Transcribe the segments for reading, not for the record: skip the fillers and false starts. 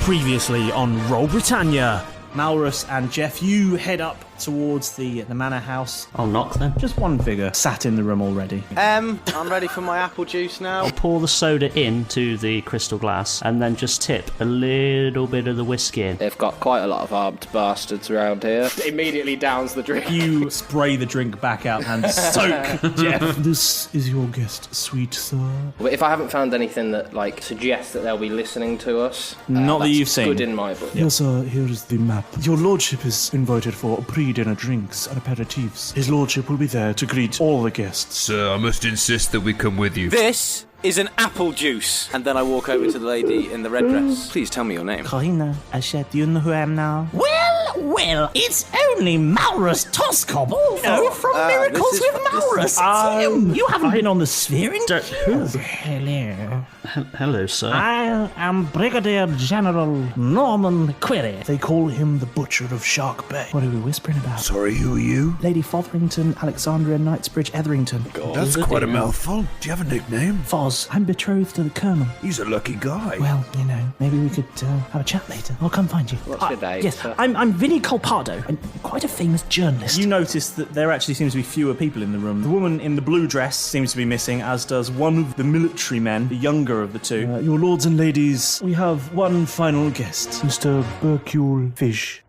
Previously on Roll Britannia, Malrus and Jeff, you head up towards the manor house. I'll knock then. Just one figure sat in the room already. I'm ready for my apple juice now. I'll pour the soda into the crystal glass and then just tip a little bit of the whiskey in. They've got quite a lot of armed bastards around here. Immediately downs the drink. You spray the drink back out and soak Jeff. This is your guest, sweet sir. But if I haven't found anything that suggests that they'll be listening to us, Not that that's you've seen. good in my book. Yes, sir, here's the map. Your lordship is invited for pre-dinner drinks and aperitifs. His lordship will be there to greet all the guests. Sir, I must insist that we come with you. This is an apple juice. And then I walk over to the lady in the red dress. Please tell me your name. Karina, Ashet, do you know who I am now? Well, it's only Malrus Tosscoble, from Miracles with Malrus. It's him. You haven't been on the sphere in Hello. Hello, sir. I am Brigadier General Norman Query. They call him the Butcher of Shark Bay. What are we whispering about? Sorry, who are you? Lady Fotherington, Alexandria Knightsbridge Etherington. That's quite a mouthful. Do you have a nickname? Foz, I'm betrothed to the Colonel. He's a lucky guy. Well, maybe we could have a chat later. I'll come find you. What's your name, Yes, sir? I'm Vinnie Colpardo, and quite a famous journalist. You notice that there actually seems to be fewer people in the room. The woman in the blue dress seems to be missing, as does one of the military men, the younger of the two. Your lords and ladies, we have one final guest, Mr. Bercule Fish.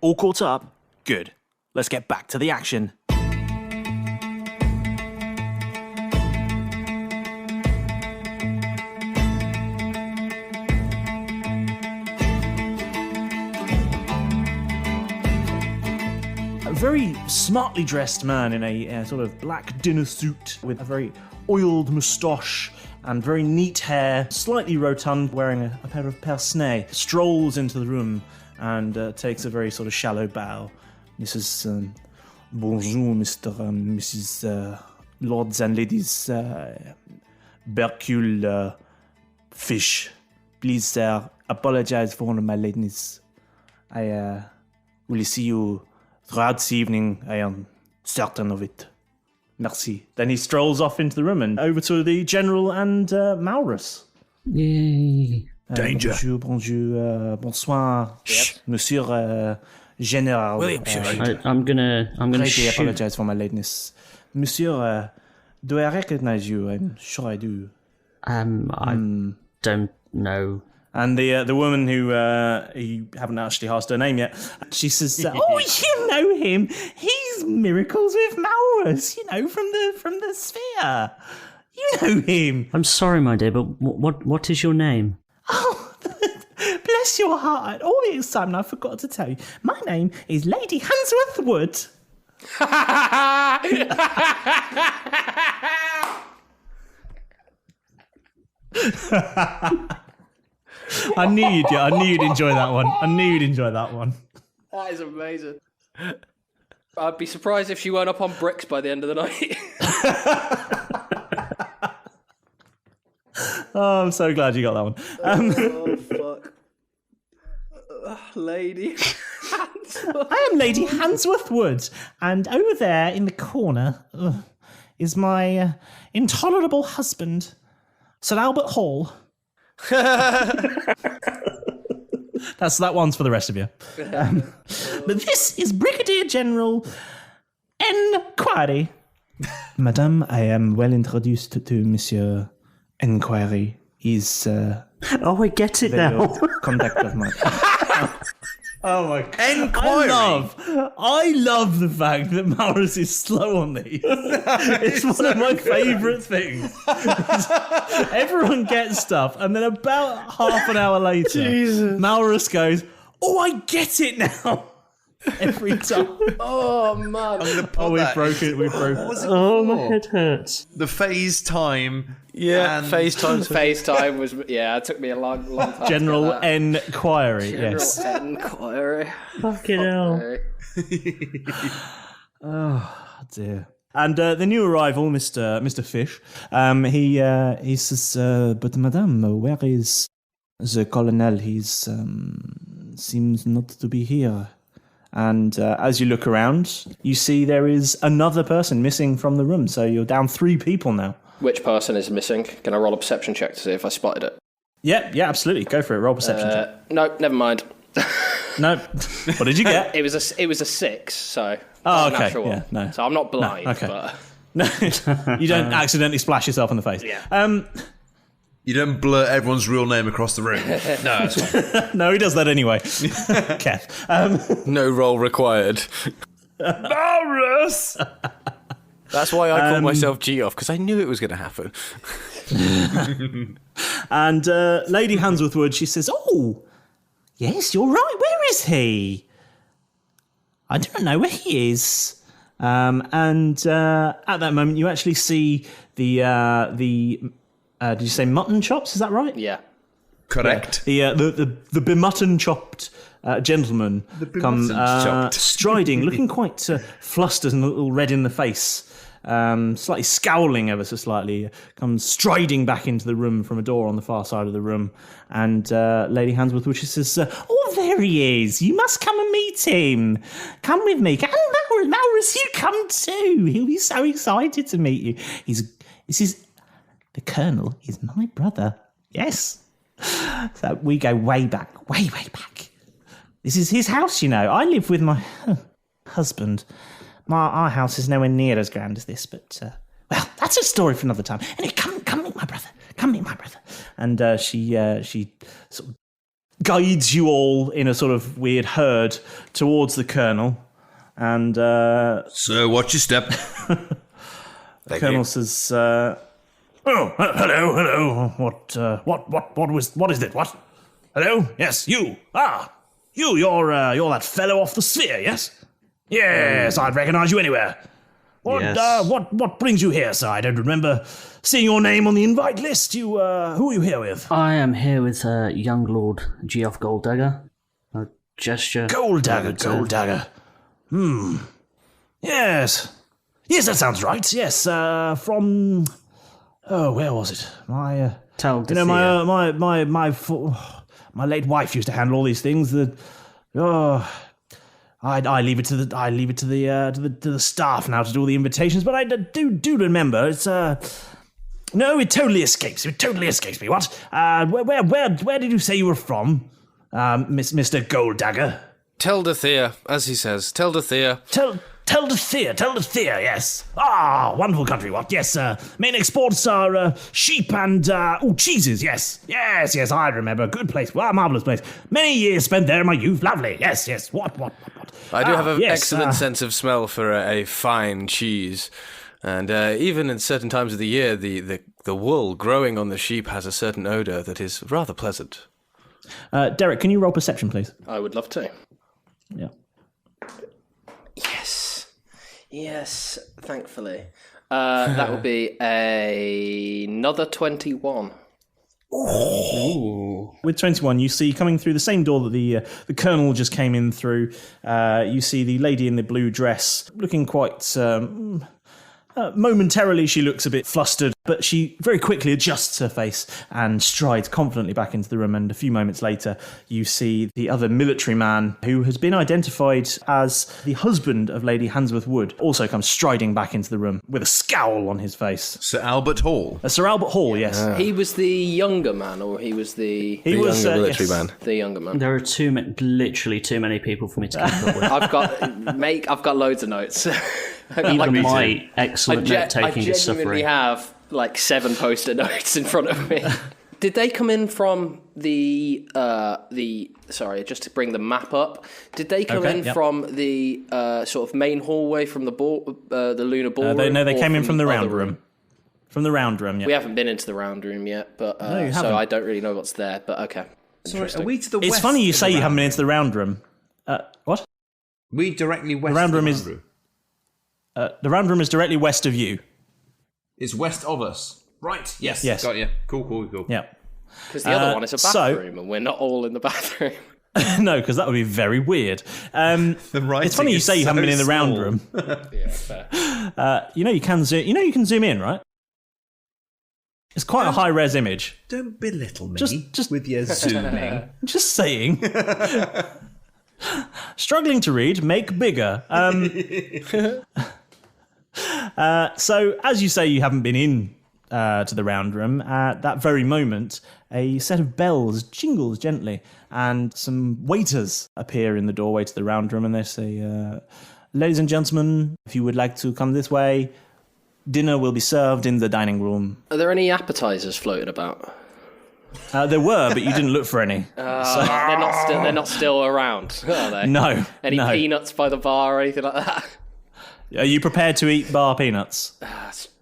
All caught up? Good. Let's get back to the action. A very smartly dressed man in a sort of black dinner suit with a very oiled moustache and very neat hair, slightly rotund, wearing a pair of pince-nez, strolls into the room and takes a very sort of shallow bow. This is bonjour, Mr. and Mrs. Lords and ladies, Bercule Fish. Please, sir, apologize for one of my lateness. I will see you throughout this evening, I am certain of it. Merci. Then he strolls off into the room and over to the General and Malrus. Yay. Danger. Bonjour, bonsoir, Monsieur General. William, I'm gonna I shoot. apologize for my lateness. Monsieur, do I recognize you? I'm sure I do. I don't know. And the woman who you haven't actually asked her name yet, she says, "Oh, you know him? He's Miracles with Malrus. From the sphere. You know him." I'm sorry, my dear, but what is your name? Oh, bless your heart! All the excitement I forgot to tell you. My name is Lady Hansworth Wood. I knew you'd enjoy that one. That is amazing. I'd be surprised if she weren't up on bricks by the end of the night. Oh, I'm so glad you got that one. Oh, fuck. Lady. I am Lady Hansworth Wood, and over there in the corner is my intolerable husband, Sir Albert Hall. That one's for the rest of you. But this is Brigadier General Enquiry. Madame, I am well introduced to Monsieur Enquiry. He's Oh, I get it now. contact of mine. Oh my god. Enquiry. I love the fact that Malrus is slow on these. It's one of my favourite things. Everyone gets stuff, and then about half an hour later, Malrus goes, "Oh, I get it now." Every time. Oh, man. I'm gonna put Oh, we've that. broken it. What was it Oh, my before? head hurts. The phase time. Yeah, and FaceTime. was, it took me a long time. General to get that. Enquiry, yes. Enquiry. Fucking hell. Oh, dear. And the new arrival, Mr. Fish, he says, "But madame, where is the colonel? He's seems not to be here." And as you look around, you see there is another person missing from the room. So you're down 3 people now. which person is missing. Can I roll a perception check to see if I spotted it? Yeah, absolutely. Go for it. Roll perception check. No, never mind. No. What did you get? It was a 6, so Oh, okay. natural one. Yeah, no. So I'm not blind, okay. but No, you don't accidentally splash yourself in the face. Yeah. You don't blurt everyone's real name across the room. No, it's fine. No, he does that anyway. Keth. No roll required. Malrus! That's why I called myself Geoff, because I knew it was going to happen. And Lady Hansworth Wood, she says, "Oh, yes, you're right. Where is he? I don't know where he is." And at that moment, you actually see the did you say mutton chops? Is that right? yeah. Correct. The bemutton chopped gentleman come striding, looking quite flustered and a little red in the face, slightly scowling ever so slightly, comes striding back into the room from a door on the far side of the room. And Lady Hansworth Wood says, "Oh, there he is. You must come and meet him. Come with me. And Malrus, you come too. He'll be so excited to meet you. The Colonel is my brother. Yes. So we go way back, way back. This is his house, you know. I live with my husband. Our house is nowhere near as grand as this, but, well, that's a story for another time. Anyway, come meet my brother. Come meet my brother." And she sort of guides you all in a sort of weird herd towards the Colonel. And So watch your step. the Colonel says, "Oh, hello. What is it? What? Hello? Yes, you. You're that fellow off the sphere, yes? Yes, I'd recognise you anywhere. Yes. What brings you here, sir? I don't remember seeing your name on the invite list. Who are you here with? I am here with young Lord Geoff Golddagger. A gesture. Golddagger. Yes, that sounds right. Yes, from... Oh, where was it? My late wife used to handle all these things. I leave it to the staff now to do all the invitations. But I do remember. It's no, it totally escapes me. What? Where did you say you were from, Mr. Golddagger? Teldathea, as he says. Teldathea. Teldathea, yes. Wonderful country, what? Yes, main exports are sheep and, cheeses, yes. Yes, I remember. Good place, marvellous place. Many years spent there in my youth, lovely. Yes. What? I do have an excellent sense of smell for a fine cheese. And even in certain times of the year, the wool growing on the sheep has a certain odour that is rather pleasant. Derek, can you roll perception, please? I would love to. Yeah. Yes, thankfully. That would be another 21. Ooh. With 21, you see coming through the same door that the Colonel just came in through, you see the lady in the blue dress looking quite... momentarily she looks a bit flustered, but she very quickly adjusts her face and strides confidently back into the room. And a few moments later, you see the other military man who has been identified as the husband of Lady Hansworth Wood also comes striding back into the room with a scowl on his face. Sir Albert Hall. Sir Albert Hall, yes. He was the younger man, or he was the Younger military man. The younger man. There are literally too many people for me to keep up with. I've got loads of notes. Even my excellent note-taking I is genuinely suffering. have like 7 post-it notes in front of me. Did they come in from the sorry, just to bring the map up? Did they come from the sort of main hallway from the lunar ballroom? No, they came in from the round room. From the round room, yeah. We haven't been into the round room yet, but No, you haven't. so I don't really know what's there. But okay, Sorry, are we to the It's west? funny you of say the you haven't round been into the round room. What? We directly west. The round of room the is- room. The round room is directly west of you. It's west of us. Right. Yes. Yes. Got you. Cool. Yeah. because the other one is a so- bathroom, and we're not all in the bathroom. No, because that would be very weird. The writing It's funny you is say you haven't so been in the round small. room. Yeah, fair. You know you can zoom in, right? It's quite a high res image. Don't belittle me Just- with your zooming. Just saying. Struggling to read, make bigger. So, as you say, you haven't been in to the round room, at that very moment, a set of bells jingles gently, and some waiters appear in the doorway to the round room, and they say, "Ladies and gentlemen, if you would like to come this way, dinner will be served in the dining room." Are there any appetizers floated about? There were, but you didn't look for any. They're not still around, are they? No. Any peanuts by the bar or anything like that? Are you prepared to eat bar peanuts?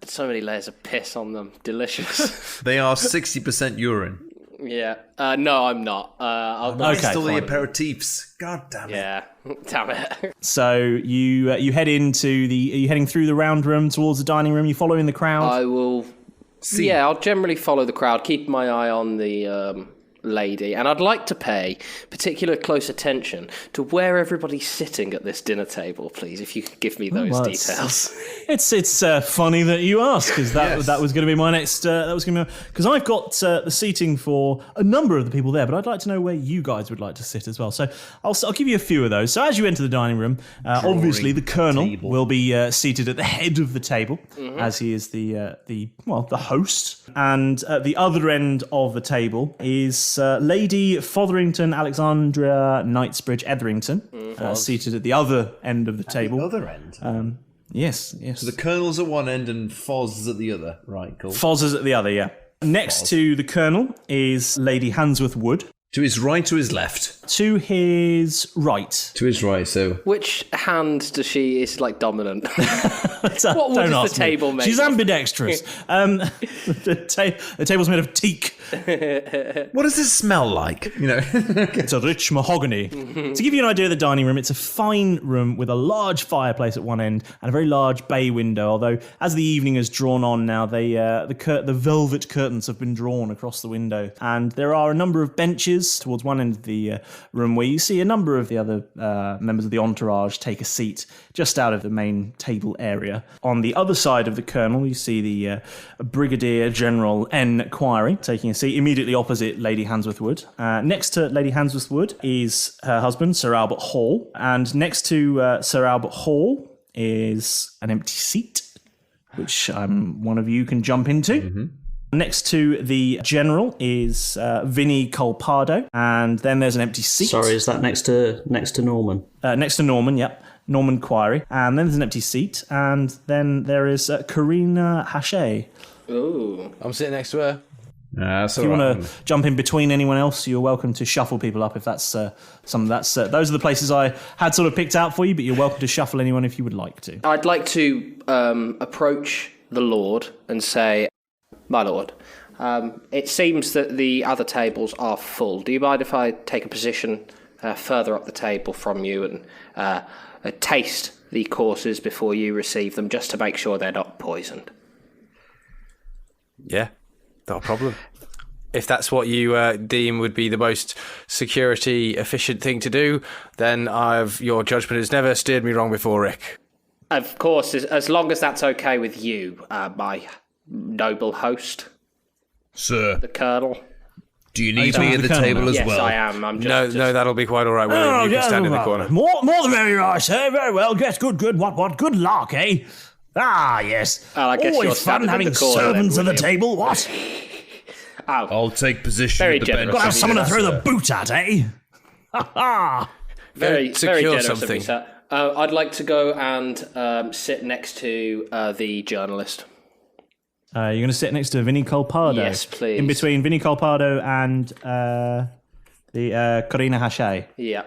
So many layers of piss on them. Delicious. They are 60% urine. Yeah. No, I'm not. Okay, Still the fine. aperitifs. God damn it. Yeah. Damn it. So you head into the. Are you heading through the round room towards the dining room? You following the crowd? I will. Yeah, I'll generally follow the crowd, keep my eye on the lady, and I'd like to pay particular close attention to where everybody's sitting at this dinner table, please, if you could give me those details. It's funny that you ask, because that was going to be my next. Because I've got the seating for a number of the people there, but I'd like to know where you guys would like to sit as well. So I'll give you a few of those. So as you enter the dining room, obviously the Colonel will be seated at the head of the table, as he is the host, and at the other end of the table is Lady Fotherington Alexandria Knightsbridge Etherington, seated at the other end of the table. The other end? Yes. So the Colonel's at one end and Foz is at the other. Right, cool. Foz is at the other, yeah. Next to the Colonel is Lady Hansworth Wood. To his right or his left? To his right. To his right, so... Which hand does she is like dominant? What wood is the table made She's of? ambidextrous. The table's made of teak. What does this smell like? It's a rich mahogany. To give you an idea of the dining room, it's a fine room with a large fireplace at one end and a very large bay window, although as the evening has drawn on now, the velvet curtains have been drawn across the window, and there are a number of benches towards one end of the room where you see a number of the other members of the entourage take a seat just out of the main table area. On the other side of the Colonel, you see the Brigadier General N. Quarry taking a seat immediately opposite Lady Hansworth Wood. Next to Lady Hansworth Wood is her husband, Sir Albert Hall, and next to Sir Albert Hall is an empty seat, which one of you can jump into. Mm-hmm. Next to the General is Vinnie Colpardo, and then there's an empty seat. Sorry, is that next to Norman? Next to Norman, yep. Norman Quarry. And then there's an empty seat, and then there is Karina Hachet. Ooh. I'm sitting next to her. If you want to jump in between anyone else, you're welcome to shuffle people up if that's those are the places I had sort of picked out for you, but you're welcome to shuffle anyone if you would like to. I'd like to approach the Lord and say, "My Lord, it seems that the other tables are full. Do you mind if I take a position further up the table from you and taste the courses before you receive them, just to make sure they're not poisoned?" Yeah, not a problem. If that's what you deem would be the most security efficient thing to do, then your judgment has never steered me wrong before, Rick. Of course, as long as that's okay with you, my noble host. Sir. The Colonel. Do you need me at the table as yes, well? Yes, I am. I'm No, that'll be quite all right, William. You can stand in the corner. More the merrier, I say. Very well. Yes, good. What good luck, eh? Ah, yes. I guess always fun having servants at the table, what? I'll take position very at the generous. bench. Got to have someone to throw the boot at, eh? Ha ha! Very secure generous something. of you, sir. I'd like to go and sit next to the journalist. You're going to sit next to Vinnie Colpardo. Yes, please. In between Vinnie Colpardo and the Karina Hachet. Yeah.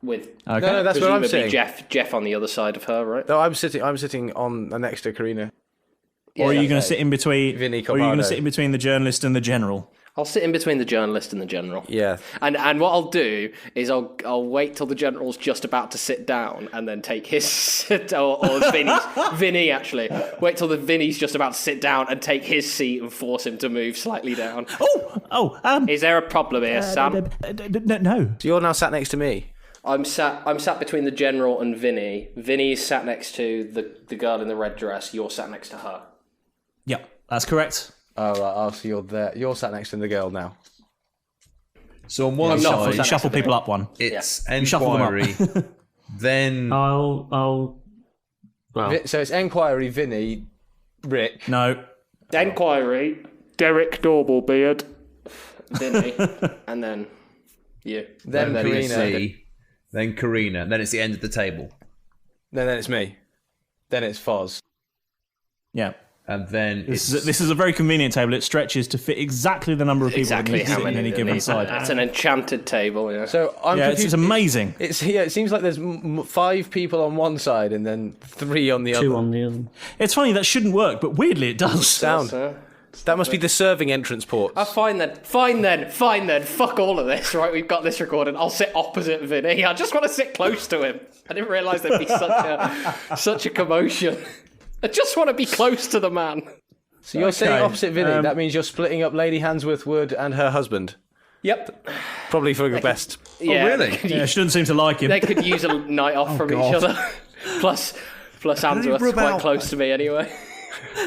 With Okay. No, that's what I'm presumably saying. Jeff on the other side of her, right? No, I'm sitting on next to Karina. Or are you Yeah, going to sit in between? Vinnie Or are you going to Colpardo. sit in between the journalist and the general? I'll sit in between the journalist and the general. Yeah. And what I'll do is I'll wait till the general's just about to sit down and then take his or Vinny actually. Wait till the Vinny's just about to sit down and take his seat and force him to move slightly down. Is there a problem here, Sam? No. So you're now sat next to me. I'm sat between the general and Vinny. Vinny's sat next to the girl in the red dress. You're sat next to her. Yep, that's correct. Oh, right. So you're there. You're sat next to the girl now. So on one I'm not. side, You shuffle people up one. it's shuffle them up. enquiry, then... Well. So it's Enquiry, Vinny, Rick. No. Enquiry, Derek Normalbeard, Vinny, and then you. Then Karina. Then Karina. Then it's the end of the table. Then it's me. Then it's Foz. Yeah. And then this is a very convenient table. It stretches to fit exactly the number of people that need to sit in any given side. It's an enchanted table, yeah. So it's amazing. It seems like there's 5 people on one side and then 3 on the other. 2 on the other. It's funny, that shouldn't work, but weirdly it does. Sound. That must be the serving entrance ports. Fine then. Fuck all of this, right? We've got this recorded. I'll sit opposite Vinny. I just want to sit close to him. I didn't realise there'd be such a commotion. I just want to be close to the man. So you're saying opposite Vinny. That means you're splitting up Lady Handsworth Wood and her husband. Yep. Probably for the best. Yeah, oh, really? Yeah, she doesn't seem to like him. They could use a night off from each other. Plus Handsworth's quite close to me anyway.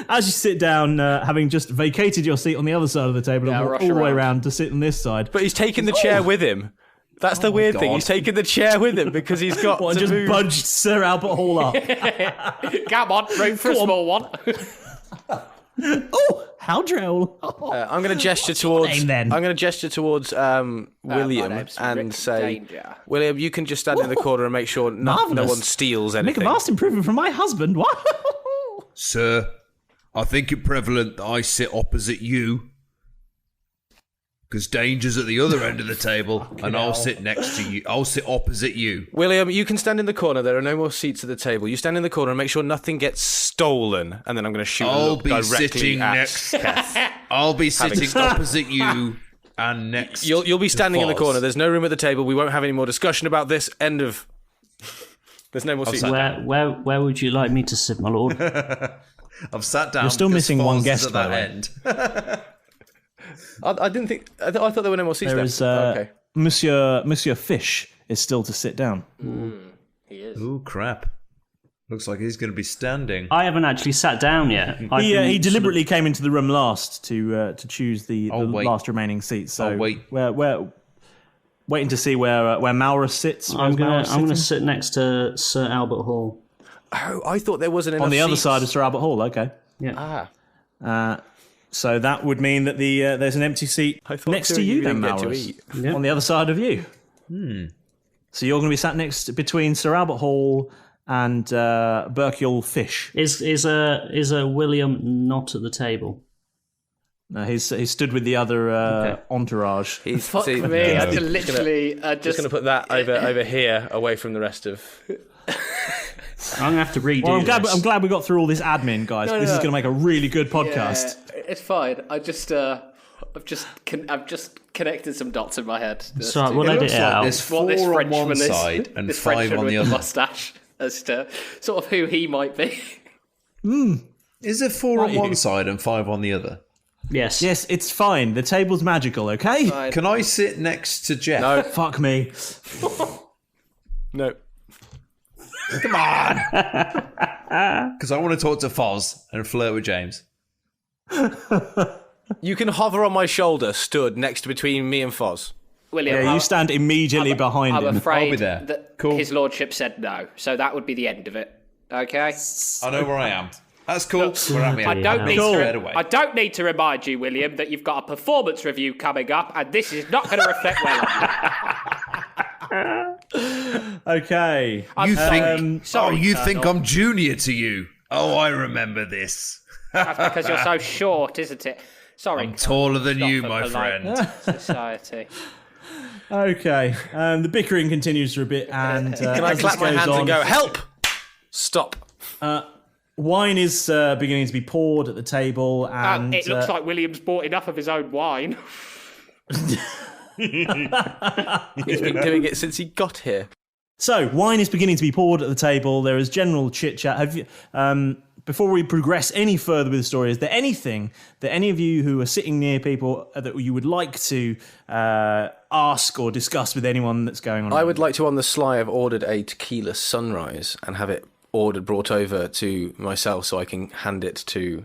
As you sit down, having just vacated your seat on the other side of the table and walk all the way around to sit on this side. But he's taken the chair with him. That's the weird thing. He's taken the chair with him because he's got and just move. budged Sir Albert Hall up. Come on, room for a small one. Oh, how droll! I'm going to gesture towards. Then. I'm going to gesture towards William and say, Danger. William, you can just stand in the corner and make sure no one steals anything. Make a vast improvement from my husband. What? Sir, I think it prevalent that I sit opposite you. Because Danger's at the other end of the table, and I'll sit next to you. I'll sit opposite you. William, you can stand in the corner. There are no more seats at the table. You stand in the corner and make sure nothing gets stolen. And then I'm going to shoot directly at Keth. I'll be sitting opposite you and next. You'll be standing in the corner. There's no room at the table. We won't have any more discussion about this. End of. There's no more seats. Where would you like me to sit, my lord? I've sat down. You're still missing one guest at that end. I didn't think. I thought there were no more seats there. There is Monsieur Fish is still to sit down. He is. Ooh, crap. Looks like he's going to be standing. I haven't actually sat down yet. He deliberately came into the room last to choose the last remaining seat. So we're waiting to see where Malrus sits. I'm going to sit next to Sir Albert Hall. Oh, I thought there wasn't enough on the other seats. side of Sir Albert Hall. Okay. Yeah. So that would mean that there's an empty seat next to you then, Malrus. Yep. On the other side of you. So you're going to be sat between Sir Albert Hall and Berkiel Fish. Is a William not at the table? No, he's stood with the other entourage. Fuck me! I just literally just going to put that over here, away from the rest of. I'm going to have to redo this. I'm glad we got through all this admin, guys. This is going to make a really good podcast. Yeah, it's fine. I've just connected some dots in my head. So we'll edit it out. There's 4 on one side and 5 on the other. Mustache as to sort of who he might be. Is there 4 on one side and 5 on the other? Yes. Yes, it's fine. The table's magical, okay? Fine. Can I sit next to Jeff? No. Fuck me. No. Come on! Because I want to talk to Foz and flirt with James. You can hover on my shoulder, stood next between me and Foz. William, Yeah, you stand immediately behind I'm him. afraid I'll be there. that Cool. his lordship said no, so that would be the end of it. Okay. I know where I am. That's cool. We're at me. I Cool. don't need to remind you, William, that you've got a performance review coming up, and this is not going to reflect well on you. Okay. You sorry, think I'm junior to you? Oh, I remember this. That's because you're so short, isn't it? Sorry. I'm taller than you, my polite friend. Society. Okay. The bickering continues for a bit, and Can I clap my hands and go, help? Stop. Wine is beginning to be poured at the table, and it looks like William's bought enough of his own wine. He's been doing it since he got here. So, wine is beginning to be poured at the table. There is general chit-chat. Before we progress any further with the story, is there anything that any of you who are sitting near people that you would like to ask or discuss with anyone that's going on? I would like to, on the sly, have ordered a tequila sunrise and have it brought over to myself so I can hand it to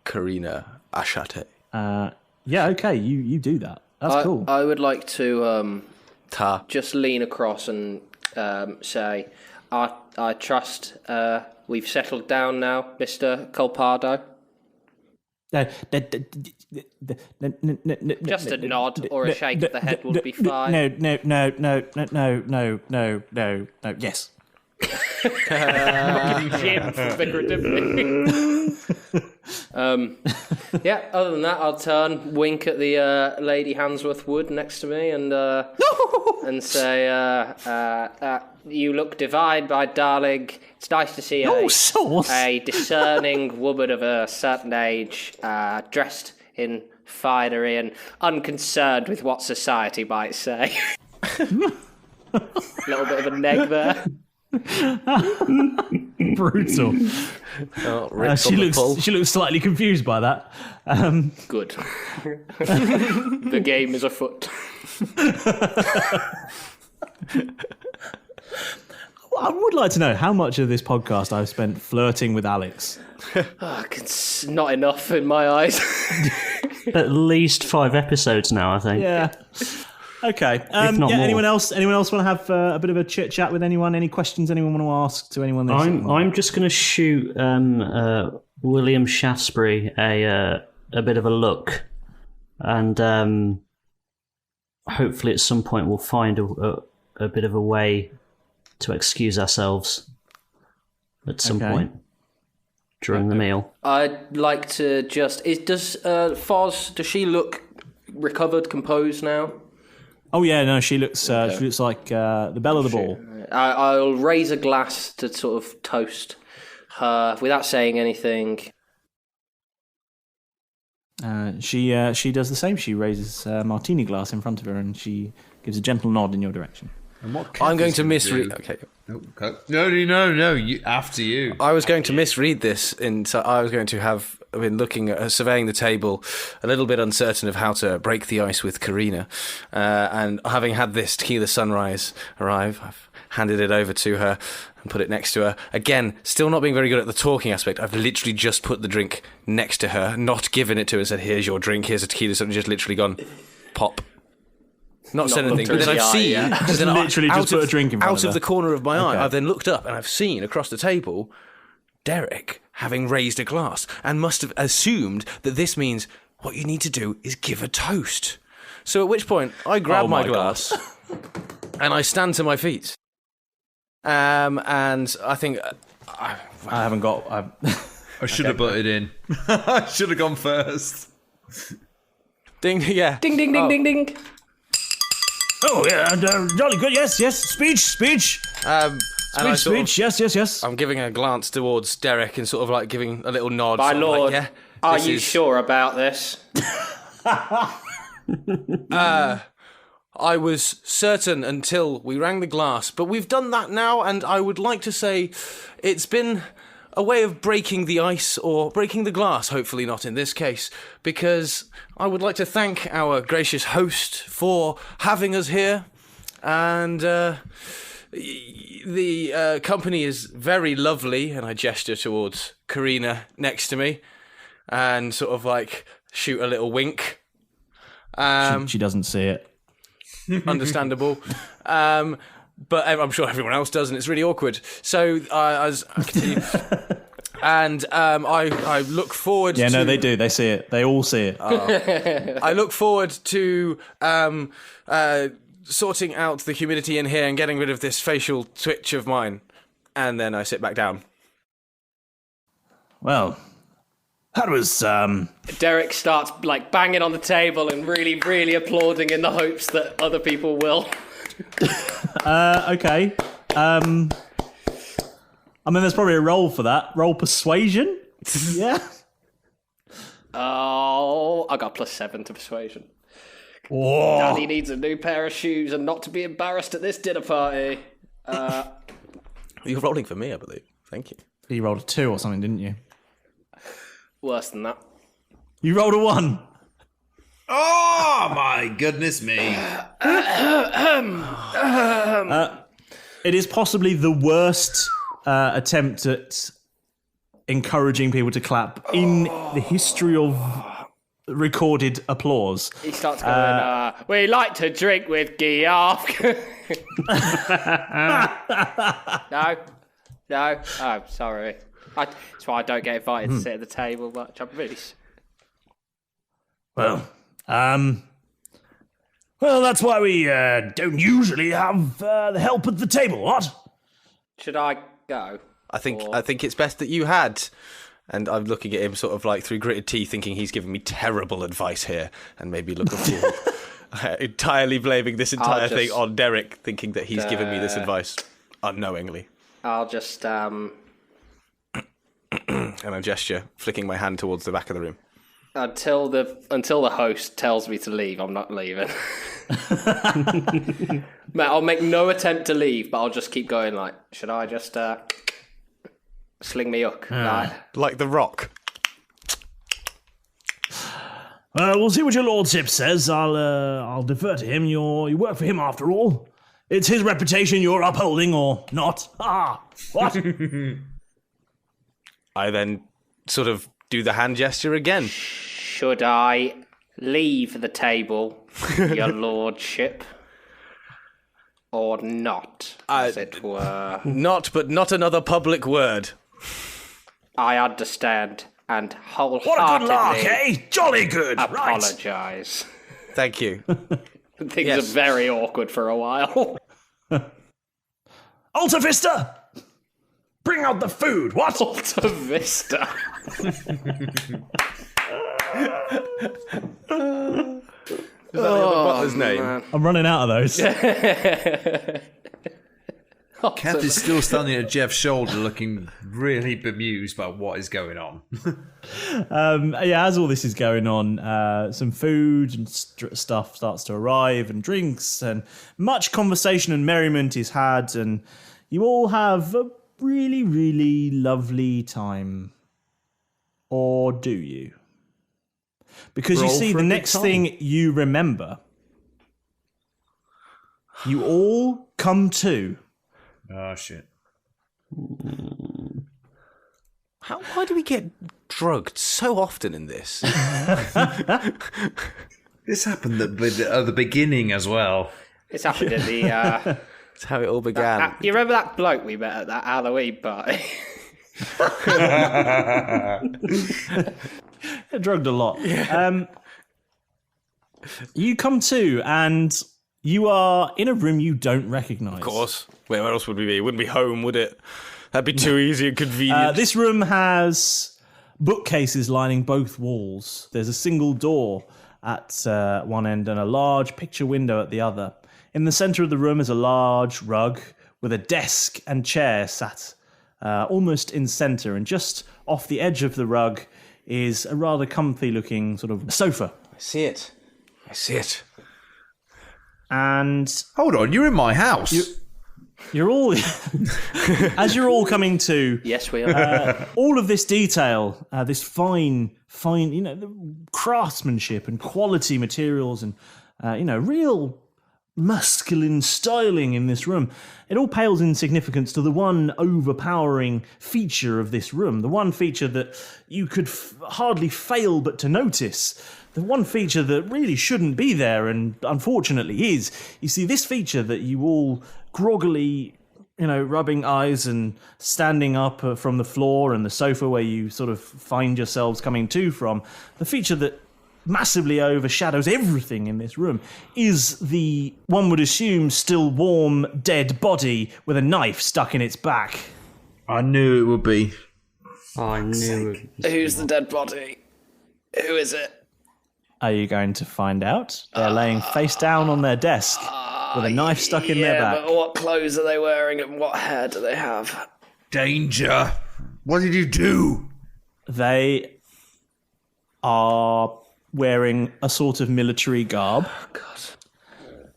Karina Ashate. Yeah, okay, you do that. That's cool. I would like to just lean across and say, I trust we've settled down now, Mr. Colpardo. Just a nod or a shake of the head would be fine. No. Yes. Jim figuratively. Yeah, other than that, I'll turn, wink at the Lady Hansworth Wood next to me and say, you look divine, my darling. It's nice to see a discerning woman of a certain age, dressed in finery and unconcerned with what society might say. A little bit of a neg there. Brutal. She looks slightly confused by that. Good. The game is afoot. I would like to know how much of this podcast I've spent flirting with Alex. It's not enough in my eyes. At least 5 episodes now, I think. Yeah. Okay. Not more. Anyone else want to have a bit of a chit chat with anyone? Any questions anyone want to ask to anyone? I'm just going to shoot William Shaftesbury a bit of a look, and hopefully at some point we'll find a bit of a way to excuse ourselves at some point during the meal. I'd like to just... does Foz, does she look recovered, composed now? Oh yeah, no, she looks like the belle of the ball. I'll raise a glass to sort of toast her without saying anything. She does the same. She raises a martini glass in front of her and she gives a gentle nod in your direction. And what I'm going to misread. misread. Okay. No. After you. I was going to misread this. I was going to have been looking at surveying the table, a little bit uncertain of how to break the ice with Karina, and having had this tequila sunrise arrive, I've handed it over to her and put it next to her. Again, still not being very good at the talking aspect. I've literally just put the drink next to her, not given it to her, and said, "Here's your drink. Here's a tequila." So just literally gone, pop. Not said anything, but then I've seen... Just literally just put a drink in front of her. Out of the corner of my eye, I've then looked up and I've seen across the table Derek having raised a glass and must have assumed that this means what you need to do is give a toast. So at which point, I grab my glass and I stand to my feet. And I think... I haven't got... I should have butted in. I should have gone first. Ding, yeah. Ding, ding, ding, ding, ding. Oh, yeah, jolly good, yes, speech. Speech, yes. I'm giving a glance towards Derek and sort of like giving a little nod. My lord, like, are you sure about this? I was certain until we rang the glass, but we've done that now, and I would like to say it's been a way of breaking the ice, or breaking the glass, hopefully not in this case, because I would like to thank our gracious host for having us here, and the company is very lovely, and I gesture towards Karina next to me, and sort of like shoot a little wink. She doesn't see it. Understandable. But I'm sure everyone else does, and it's really awkward. So as I continue, and I look forward. Yeah, to... no, they do. They see it. They all see it. I look forward to sorting out the humidity in here and getting rid of this facial twitch of mine, and then I sit back down. Well, that was Derek starts like banging on the table and really, really applauding in the hopes that other people will. Okay. I mean, there's probably a roll for that. Roll persuasion? Yeah. Oh, I got +7 to persuasion. Whoa. Daddy needs a new pair of shoes and not to be embarrassed at this dinner party. You're rolling for me, I believe. Thank you. You rolled a 2 or something, didn't you? Worse than that. You rolled a 1. Oh, my goodness me. It is possibly the worst attempt at encouraging people to clap in the history of recorded applause. He starts going, we like to drink with Guillaume. No. Oh, sorry. That's why I don't get invited to sit at the table much. I'm really... Well, that's why we don't usually have the help at the table, what? Should I go? I think it's best that you had. And I'm looking at him sort of like through gritted teeth, thinking he's giving me terrible advice here, and maybe look a fool. Entirely blaming this entire thing on Derek, thinking that he's given me this advice unknowingly. I'll just and I gesture, flicking my hand towards the back of the room. Until the host tells me to leave, I'm not leaving. Mate, I'll make no attempt to leave, but I'll just keep going. Like, should I just sling me hook? Right? Like the Rock. We'll see what your lordship says. I'll defer to him. You work for him after all. It's his reputation you're upholding, or not. What? I then sort of do the hand gesture again. Should I leave the table, your lordship, or not, as it were? Not, but not another public word. I understand and wholeheartedly What a good lark, eh? Jolly good. apologise. Right. Thank you. Things are very awkward for a while. Alta Vista! Bring out the food, what? Alta Vista. Is that the other butler's name? Man. I'm running out of those. Keth is still standing at Jeff's shoulder looking really bemused by what is going on. As all this is going on, some food and stuff starts to arrive, and drinks, and much conversation and merriment is had, and you all have a really, really lovely time. Or do you? Because you see, the next thing you remember, you all come to. Oh, shit. Why do we get drugged so often in this? This happened at the beginning as well. It's happened at the... That's how it all began. you remember that bloke we met at that Halloween party? Drugged a lot. Yeah. You come to, and you are in a room you don't recognise. Of course. Where else would we be? It wouldn't be home, would it? That'd be too easy and convenient. This room has bookcases lining both walls. There's a single door at one end and a large picture window at the other. In the centre of the room is a large rug with a desk and chair sat almost in centre, and just off the edge of the rug is a rather comfy-looking sort of sofa. I see it. And Hold on, you're in my house. you're all, as you're all coming to, Yes, we are. all of this detail, this fine, the craftsmanship and quality materials, and real masculine styling in this room. It all pales in significance to the one overpowering feature of this room, the one feature that you could hardly fail but to notice, the one feature that really shouldn't be there and unfortunately is. You see, this feature that you all groggily, rubbing eyes and standing up from the floor and the sofa where you sort of find yourselves coming to from, the feature that massively overshadows everything in this room is the, one would assume, still warm, dead body with a knife stuck in its back. I knew it would be. I knew it. Who's the dead body? Who is it? Are you going to find out? They're laying face down on their desk with a knife stuck in their back. But what clothes are they wearing and what hair do they have? Danger. What did you do? They are wearing a sort of military garb.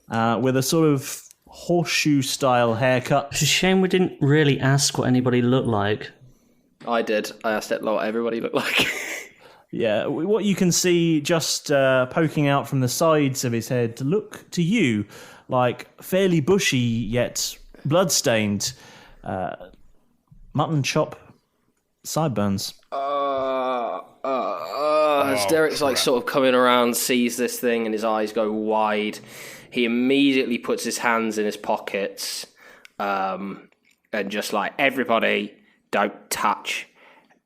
With a sort of horseshoe-style haircut. It's a shame we didn't really ask what anybody looked like. I did. I asked it what everybody looked like. Yeah, what you can see just poking out from the sides of his head look to you like fairly bushy yet blood-stained mutton chop sideburns. As Derek's sort of coming around, sees this thing and his eyes go wide, he immediately puts his hands in his pockets and just everybody don't touch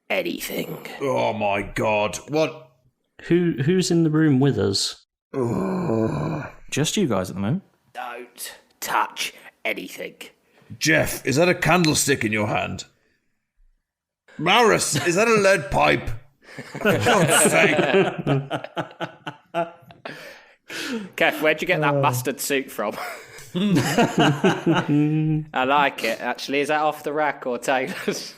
anything. Oh my god. What? Who's in the room with us? Just you guys at the moment. Don't touch anything. Jeff, is that a candlestick in your hand? Malrus, is that a lead pipe? For God's sake. Keth, where'd you get that bastard suit from? I like it, actually. Is that off the rack or Taylor's?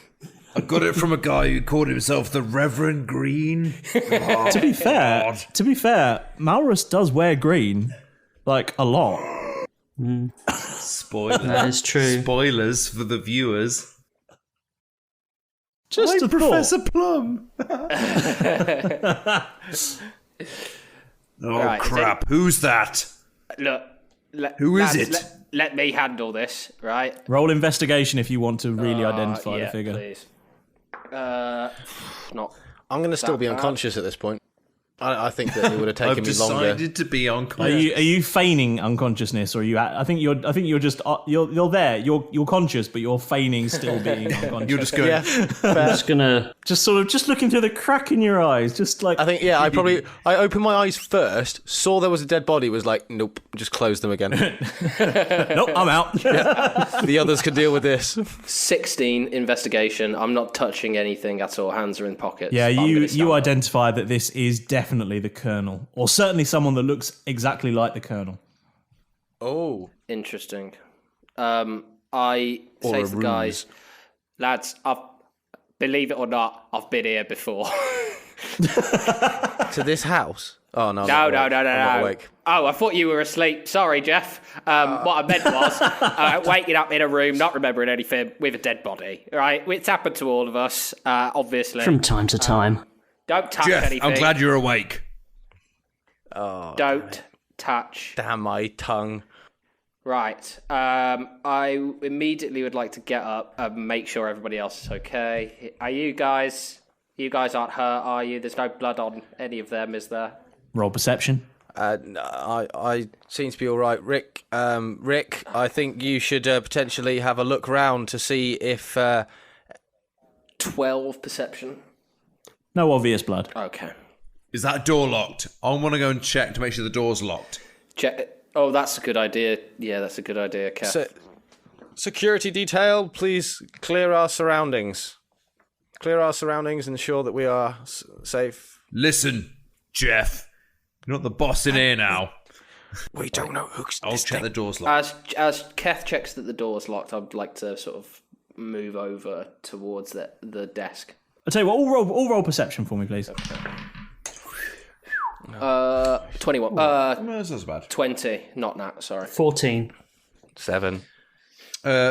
I got it from a guy who called himself the Reverend Green. Oh, To be fair, Malrus does wear green, like a lot. Spoilers. That is true. Spoilers for the viewers. Just I'm a Professor thought. Plum. Right, crap. Who's that? Look. Who is lads, it? Let me handle this, right? Roll investigation if you want to really identify yeah, the figure. Please. Not. I'm going to still be bad. unconscious at this point. I think that it would have taken I've me longer. decided to be on. Are you feigning unconsciousness, or are you? I think you're just you're there. You're conscious, but you're feigning still being unconscious. You're just going. Yeah, I'm just gonna. just looking through the crack in your eyes, just like I think, I opened my eyes first, saw there was a dead body, was like, nope, just closed them again. nope, I'm out. The others can deal with this. 16 investigation. I'm not touching anything at all. Hands are in pockets. Yeah, I'm gonna you stand up. identify that this is definitely the Colonel, or certainly someone that looks exactly like the Colonel. Oh. Interesting. I Or say a to the guys, ruse. lads, believe it or not, I've been here before. To this house? Oh, no. No. I'm not awake. Oh, I thought you were asleep. Sorry, Jeff. What I meant was waking up in a room, not remembering anything, with a dead body. Right? It's happened to all of us, obviously. From time to time. Don't touch Jeff, anything. I'm glad you're awake. Oh, Don't touch. damn my tongue. Right. I immediately would like to get up and make sure everybody else is okay. Are you guys? You guys aren't hurt, are you? There's no blood on any of them, is there? Roll perception. I seem to be all right. Rick, I think you should potentially have a look round to see if... 12 perception. No obvious blood. Okay. Is that door locked? I want to go and check to make sure the door's locked. Check. Oh, that's a good idea. Yeah, that's a good idea, Keth. Security detail, please clear our surroundings. Clear our surroundings, ensure that we are safe. Listen, Jeff. You're not the boss in here now. We don't know who's I'll check the door's locked. As Keth checks that the door's locked, I'd like to sort of move over towards the desk. I'll tell you what. All roll perception for me, please. 21. No, that's not so bad. 20. Not that. Sorry. 14. 7.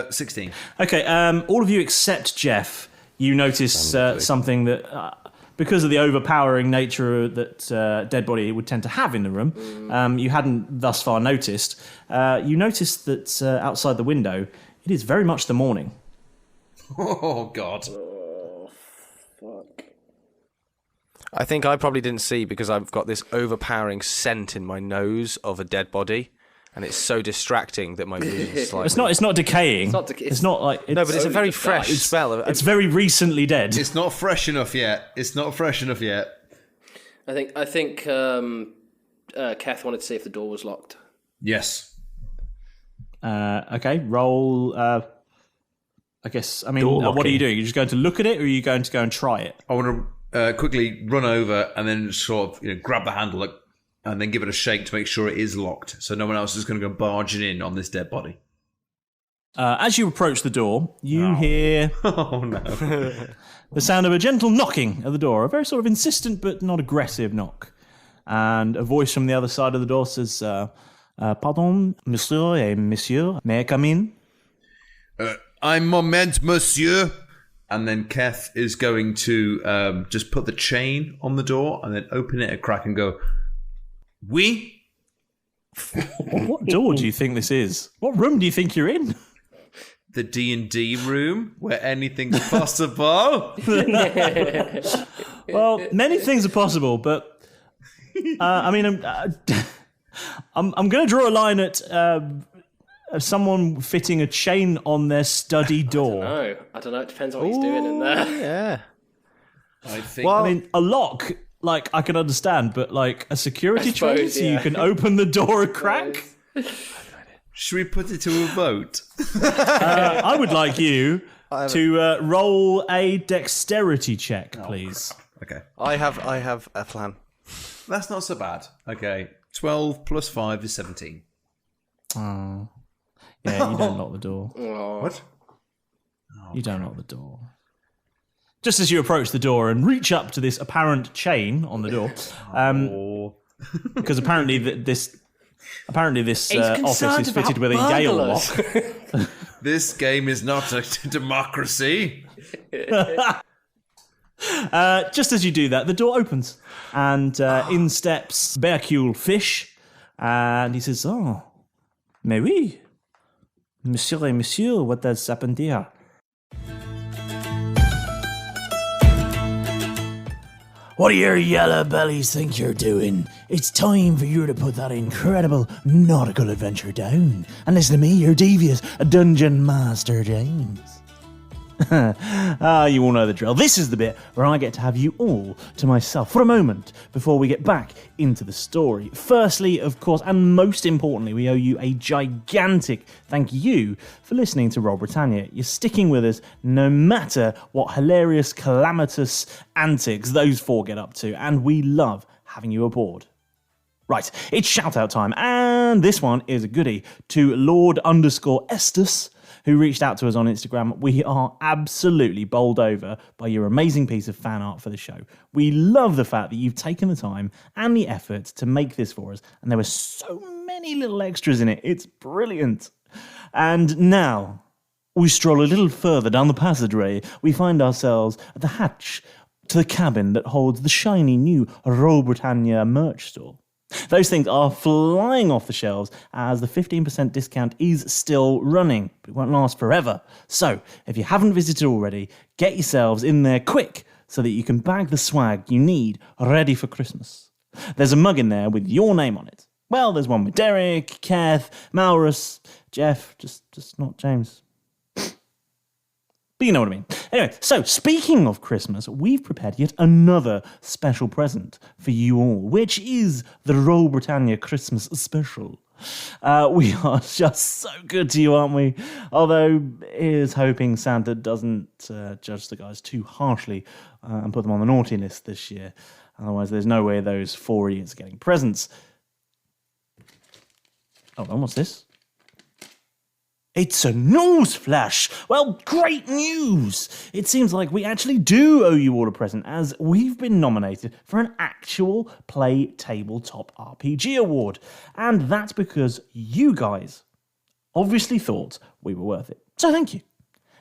16. Okay. All of you except Jeff. You notice something that, because of the overpowering nature that dead body would tend to have in the room, you hadn't thus far noticed. You noticed that outside the window, it is very much the morning. Oh, God. Fuck. I think I probably didn't see because I've got this overpowering scent in my nose of a dead body, and it's so distracting that my vision is slightly... It's not decaying. It's not like... No, but it's a very just fresh died. smell. It's very recently dead. It's not fresh enough yet. I think Keth wanted to see if the door was locked. Yes. Okay, roll... I guess, I mean, Door what are locking. you doing? You're just going to look at it, or are you going to go and try it? I want to quickly run over and then sort of grab the handle and then give it a shake to make sure it is locked, so no one else is going to go barging in on this dead body. As you approach the door, you hear Oh, no. the sound of a gentle knocking at the door, a very sort of insistent but not aggressive knock. And a voice from the other side of the door says, Pardon, monsieur et monsieur, may I come in? Un moment, monsieur. And then Keth is going to just put the chain on the door and then open it a crack and go, oui? What door do you think this is? What room do you think you're in? The D&D room where anything's possible. Well, many things are possible, but I mean, I'm going to draw a line at someone fitting a chain on their study door. I don't know. It depends on what he's doing in there. Yeah. I think. I mean, a lock like, I can understand, but, like, a security suppose, train so yeah. you can open the door a crack? Should we put it to a vote? I would like you to roll a dexterity check, please. Okay. I have a plan. That's not so bad. Okay. 12 plus 5 is 17. Oh. Yeah, you don't lock the door. What? You don't lock the door. Just as you approach the door and reach up to this apparent chain on the door, because apparently this office is fitted with a Yale lock. This game is not a democracy. Just as you do that, the door opens, and in steps Bercule Fish, and he says, "Oh, mais oui, monsieur et monsieur, what does happen here?" What do your yellow bellies think you're doing? It's time for you to put that incredible nautical adventure down and listen to me, your devious Dungeon Master James. You all know the drill. This is the bit where I get to have you all to myself for a moment before we get back into the story. Firstly, of course, and most importantly, we owe you a gigantic thank you for listening to Roll Britannia. You're sticking with us no matter what hilarious, calamitous antics those four get up to, and we love having you aboard. Right, it's shout-out time, and this one is a goodie to Lord_Estus, who reached out to us on Instagram. We are absolutely bowled over by your amazing piece of fan art for the show. We love the fact that you've taken the time and the effort to make this for us, and there were so many little extras in it. It's brilliant. And now, we stroll a little further down the passageway. We find ourselves at the hatch to the cabin that holds the shiny new Roll Britannia merch store. Those things are flying off the shelves as the 15% discount is still running. It won't last forever. So, if you haven't visited already, get yourselves in there quick so that you can bag the swag you need ready for Christmas. There's a mug in there with your name on it. Well, there's one with Derek, Keth, Malrus, Jeff, just not James. But you know what I mean. Anyway, so speaking of Christmas, we've prepared yet another special present for you all, which is the Roll Britannia Christmas special. We are just so good to you, aren't we? Although, here's hoping Santa doesn't judge the guys too harshly and put them on the naughty list this year. Otherwise, there's no way those four idiots are getting presents. Oh, and what's this? It's a news flash! Well, great news! It seems like we actually do owe you all a present, as we've been nominated for an actual Play Tabletop RPG award. And that's because you guys obviously thought we were worth it. So thank you.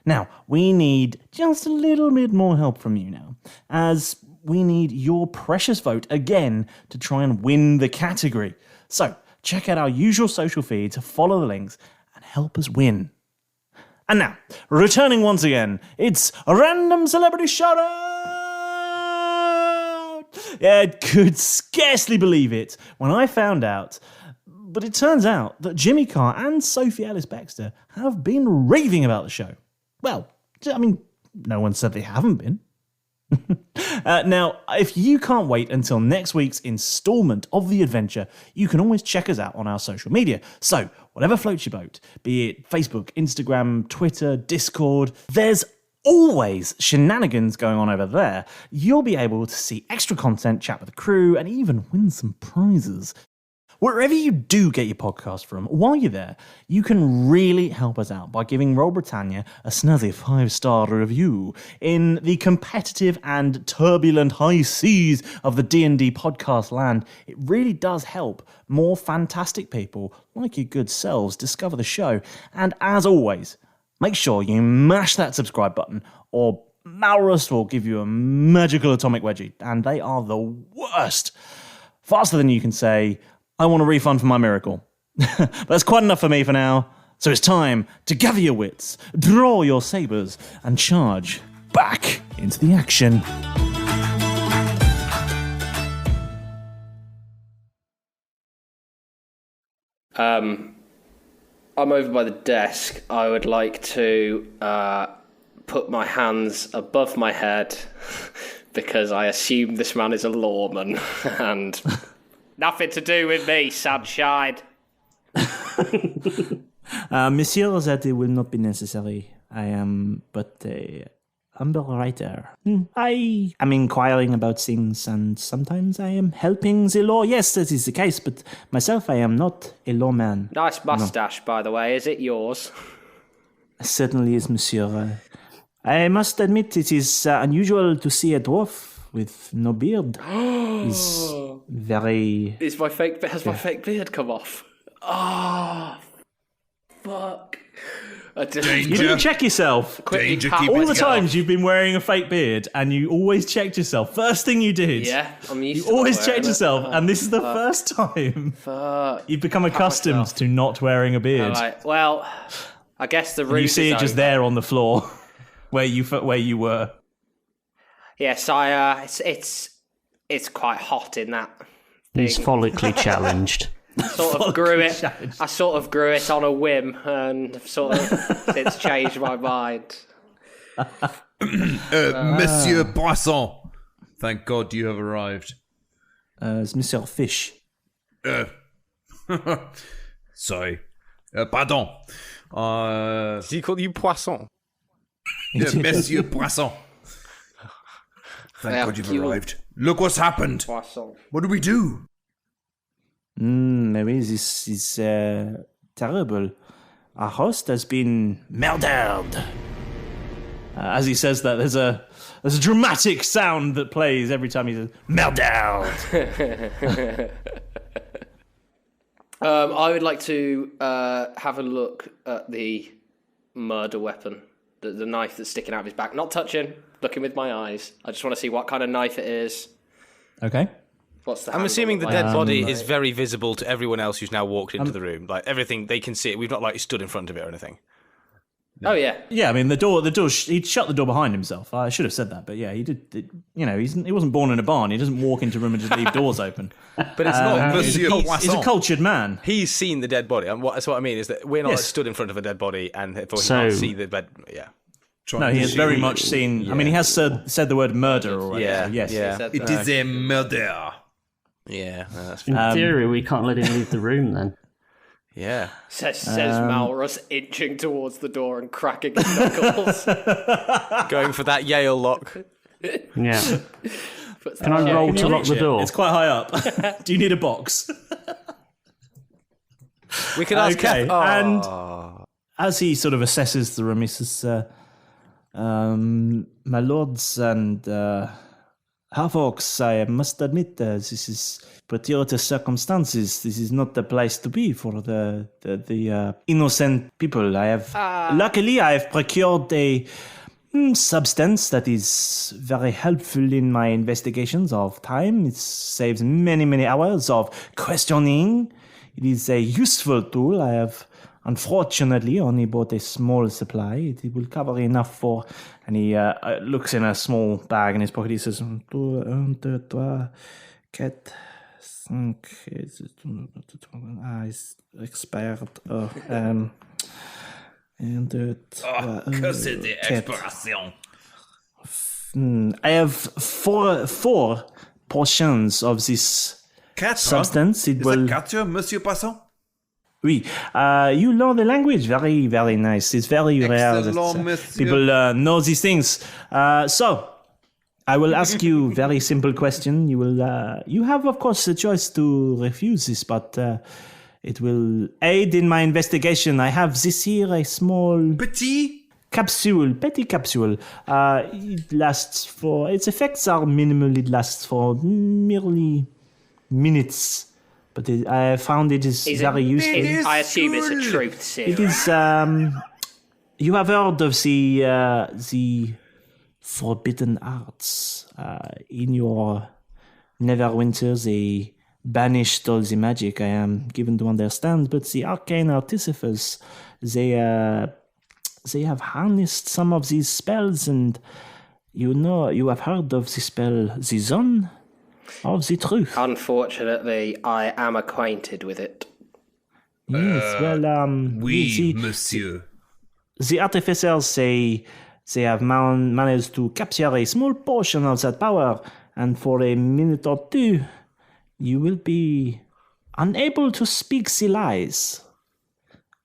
Now, we need just a little bit more help from you now, as we need your precious vote again to try and win the category. So, check out our usual social feeds, follow the links, help us win. And now, returning once again, it's a random celebrity shout-out! Yeah, I could scarcely believe it when I found out, but it turns out that Jimmy Carr and Sophie Ellis-Bextor have been raving about the show. Well, I mean, no one said they haven't been. Now, if you can't wait until next week's installment of the adventure, you can always check us out on our social media. So, whatever floats your boat, be it Facebook, Instagram, Twitter, Discord, there's always shenanigans going on over there. You'll be able to see extra content, chat with the crew, and even win some prizes. Wherever you do get your podcast from, while you're there, you can really help us out by giving Roll Britannia a snazzy 5-star review. In the competitive and turbulent high seas of the D&D podcast land, it really does help more fantastic people like your good selves discover the show. And as always, make sure you mash that subscribe button, or Malrus will give you a magical atomic wedgie, and they are the worst. Faster than you can say, I want a refund for my miracle. But that's quite enough for me for now. So it's time to gather your wits, draw your sabers, and charge back into the action. I'm over by the desk. I would like to put my hands above my head, because I assume this man is a lawman and nothing to do with me, sunshine. Monsieur, that it will not be necessary. I am but a humble writer. I am inquiring about things, and sometimes I am helping the law. Yes, that is the case, but myself, I am not a lawman. Nice mustache, by the way. Is it yours? Certainly is, monsieur. I must admit it is unusual to see a dwarf with no beard. Is very... Has my fake beard come off? Oh, fuck. You didn't check yourself. Danger, All the times you've been wearing a fake beard and you always checked yourself. First thing you did. Yeah, I'm used to You always checked it. yourself, and this is the first time. Fuck. You've become accustomed to not wearing a beard. Like, well, I guess the ruse You see is it just over. there on the floor where you were. Yes, it's quite hot in that. He's follically challenged. I sort of grew it on a whim, and I've sort of since changed my mind. Monsieur Poisson, thank God you have arrived. It's Monsieur Fish. Sorry. Pardon. Did he call you Poisson? Monsieur Poisson. Thank God you've arrived. Look what's happened. Poisson. What do we do? Maybe this is terrible. Our host has been murdered. As he says that, there's a dramatic sound that plays every time he says murdered. I would like to have a look at the murder weapon, the knife that's sticking out of his back. Not touching, looking with my eyes. I just want to see what kind of knife it is. Okay. What's the I'm handle assuming the look dead like? body is very visible to everyone else who's now walked into the room. Like everything, they can see it. We've not like stood in front of it or anything. Oh yeah. Yeah, I mean the door. He'd shut the door behind himself. I should have said that, but yeah, he did. He wasn't born in a barn. He doesn't walk into a room and just leave doors open. But it's not Monsieur He's a cultured man. He's seen the dead body. And that's what I mean is that we're not Yes. stood in front of a dead body and therefore he So- can't see the bed. Yeah. No, he has very much seen. I mean, he has said the word murder already. Yeah, so yes. yeah. Said It that. is a murder. Yeah, that's In theory, we can't let him leave the room then. yeah. Says Malrus, inching towards the door and cracking his knuckles. Going for that Yale lock. Yeah. Can I roll to lock the door? It's quite high up. Do you need a box? We can ask Okay, Keth. Oh. and as he sort of assesses the room, he says, "My lords and half-orcs, I must admit, this is gratuitous circumstances. This is not the place to be for the innocent people. Luckily, I have procured a substance that is very helpful in my investigations of time. It saves many, many hours of questioning. It is a useful tool. I have, unfortunately, only bought a small supply. It will cover enough for..." And he looks in a small bag in his pocket. He says, 1, 2, 3, 4, 5... it's expired. Que c'est des explorations. I have four portions of this substance. It Is will... that quatre, Monsieur Poisson? Oui. You know the language. Very, very nice. It's very rare that Excellent, monsieur. people know these things. So, I will ask you a very simple question. You have, of course, the choice to refuse this, but it will aid in my investigation. I have this here, a small Petit? petty capsule. It lasts for... Its effects are minimal. It lasts for merely minutes. But I found it is very useful. I assume it's a truth serum. It is. You have heard of the forbidden arts. In your Neverwinter, they banished all the magic, I am given to understand. But the arcane artificers, they have harnessed some of these spells, and you have heard of the spell the Zone of the Truth. Unfortunately, I am acquainted with it. Yes, well, Oui, the monsieur. artificers, They have managed to capture a small portion of that power, and for a minute or two, you will be unable to speak the lies.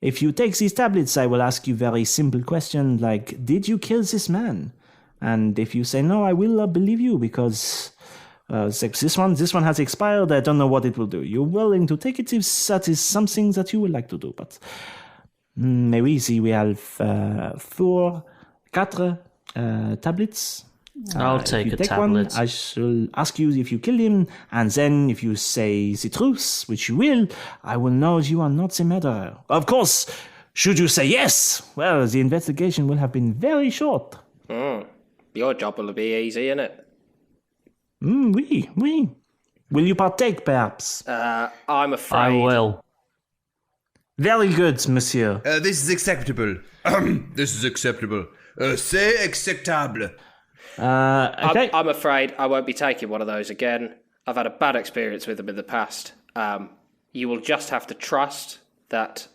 If you take these tablets, I will ask you very simple questions like, did you kill this man? And if you say no, I will believe you because this one has expired. I don't know what it will do. You're willing to take it if that is something that you would like to do. But maybe we have 4 tablets. I'll take a tablet. One, I shall ask you if you killed him, and then if you say the truth, which you will, I will know you are not the murderer. Of course, should you say yes, well, the investigation will have been very short. Your job will be easy, innit? Oui. Will you partake, perhaps? I'm afraid. I will. Very good, monsieur. This is acceptable. This is acceptable. C'est acceptable. Okay. I'm afraid I won't be taking one of those again. I've had a bad experience with them in the past. You will just have to trust that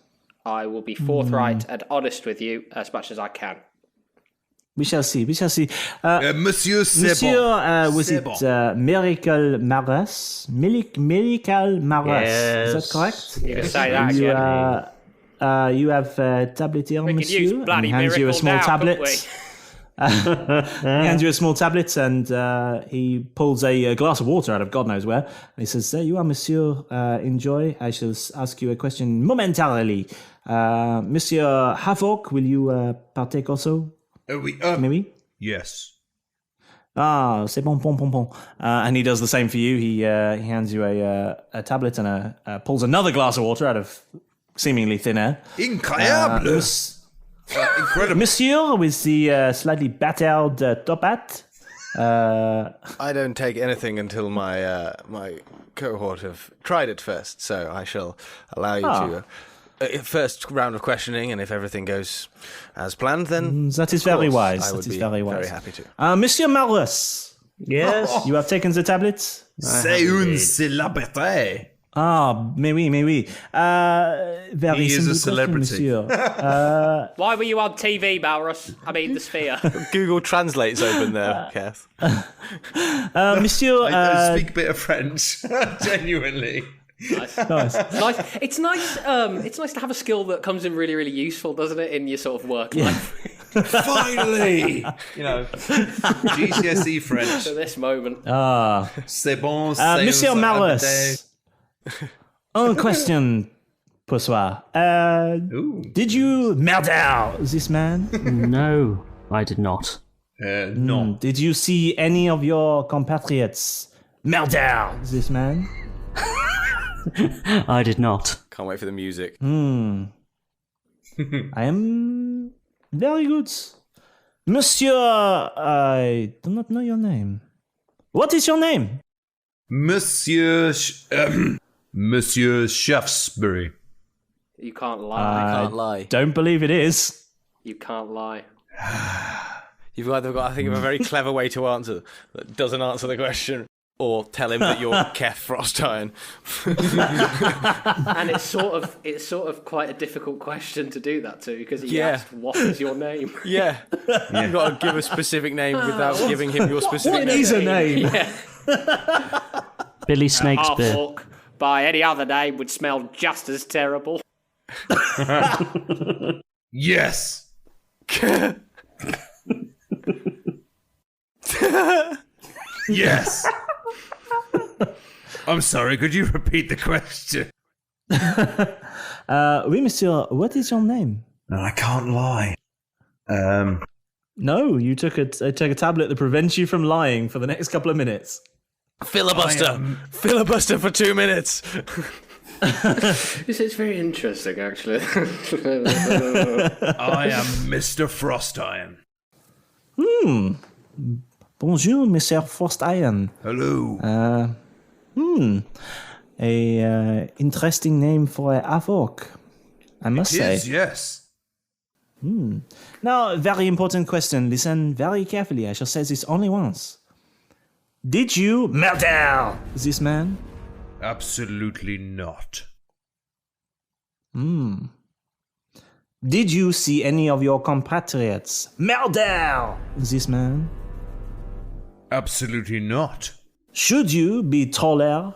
I will be forthright and honest with you as much as I can. We shall see. Monsieur Sebon. Monsieur, was it Miracle Malrus? Miracle Malrus. Yes. Is that correct? You can say that again. You have a tablet here, We could monsieur. use bloody He hands you a miracle small now, tablet. couldn't we? He hands you a small tablet and he pulls a glass of water out of God knows where. And he says, there you are, monsieur. Enjoy. I shall ask you a question momentarily. Monsieur Havoc, will you partake also? Maybe? Yes. C'est bon. And he does the same for you. He hands you a tablet and pulls another glass of water out of seemingly thin air. Incroyable. Incredible. Monsieur with the slightly battered top hat. I don't take anything until my my cohort have tried it first, so I shall allow you to first round of questioning, and if everything goes as planned, then that is very wise. I would be very happy to. Monsieur Malrus. Yes. You have taken the tablets? C'est une célébrité. Mais oui. Very He is a simple celebrity. question, monsieur. Why were you on TV, Malrus? I mean, the Sphere. Google Translate's open there, Keth. Monsieur... I speak a bit of French, genuinely. Nice. It's nice. It's nice to have a skill that comes in really, really useful, doesn't it, in your sort of work life? Finally, GCSE French. To this moment. C'est bon. Monsieur Malrus. Un question pour soi. Did you murder this man? No, I did not. No. Did you see any of your compatriots murder this man? I did not. Can't wait for the music. I am very good. Monsieur, I do not know your name. What is your name? Monsieur Shaftesbury. You can't lie. I can't lie. Don't believe it is. You can't lie. You've either got, I think, of a very clever way to answer that doesn't answer the question, or tell him that you're Keth Frostiron. And it's sort of quite a difficult question to do that to, because he asked, "What is your name?" Yeah. You've got to give a specific name without giving him your specific name. What is a name? Yeah. Billy Snakespeare. Fuck. By any other name would smell just as terrible. Yes. Yes. I'm sorry, could you repeat the question? Oui, monsieur, what is your name? No, I can't lie. No, you took a tablet that prevents you from lying for the next couple of minutes. Filibuster! Filibuster for 2 minutes! This is very interesting, actually. I am Mr. Frostiron. Bonjour, Monsieur Frostiron. Hello. Interesting name for a Avok, I must say. Yes, yes. Now, very important question. Listen very carefully. I shall say this only once. Did you murder this man? Absolutely not. Did you see any of your compatriots murder this man? Absolutely not. Should you be taller?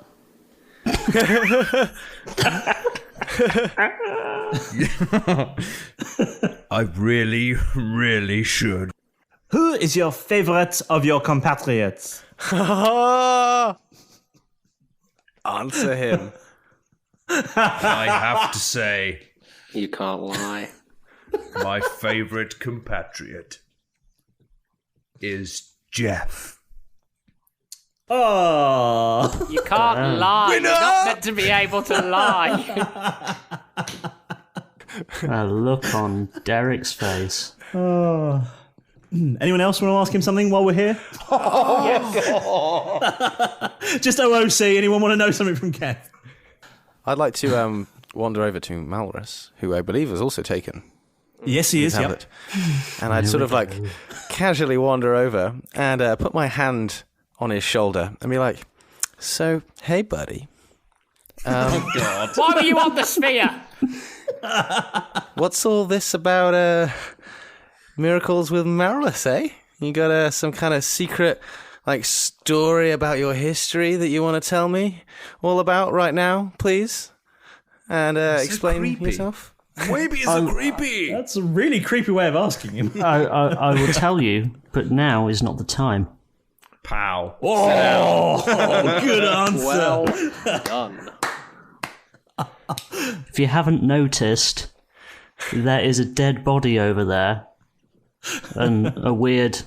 I really, really should. Who is your favorite of your compatriots? Answer him. I have to say, You can't lie. my favourite compatriot is Jeff. Oh, You can't lie. You're not meant to be able to lie. A look on Derek's face. anyone else want to ask him something while we're here? Just OOC. Anyone want to know something from Keth? I'd like to wander over to Malrus, who I believe was also taken. Yes, he is. Yep. Tablet. And I'd sort of like casually wander over and put my hand on his shoulder and be like, "So, hey, buddy. Why were you on the sphere? What's all this about miracles with Malrus, eh? You got some kind of secret like story about your history that you want to tell me all about right now, please? And explain creepy. yourself." Maybe it's so creepy. That's a really creepy way of asking him. I will tell you, but now is not the time. Pow. Oh, good answer. Well done. If you haven't noticed, there is a dead body over there, and a weird.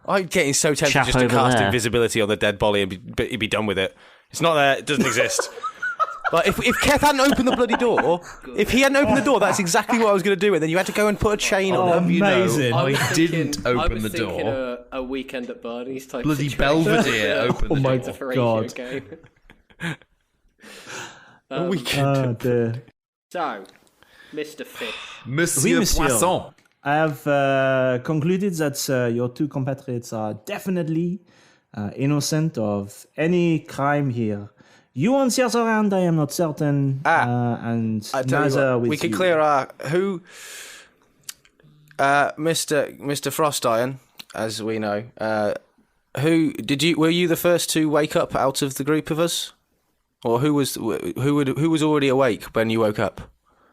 I'm getting so tempted Chap just to over cast there. invisibility on the dead body and be done with it. It's not there. It doesn't exist. Like if Keth hadn't opened the bloody door, if he hadn't opened the door, that's exactly what I was going to do. And then you had to go and put a chain on him. amazing. I was didn't thinking- open I was the thinking door. A weekend at Bernie's type Bloody situation. Belvedere opened the my door. It's a Horatio God. game. A weekend. Oh, dear. So, Mr. Fish. Monsieur, Oui, monsieur. Poisson. I have concluded that your two compatriots are definitely innocent of any crime here. You on the other hand, I am not certain, and I tell you neither what, with we could you. clear our Mr. Frostiron, as we know. Were you the first to wake up out of the group of us, or who was already awake when you woke up?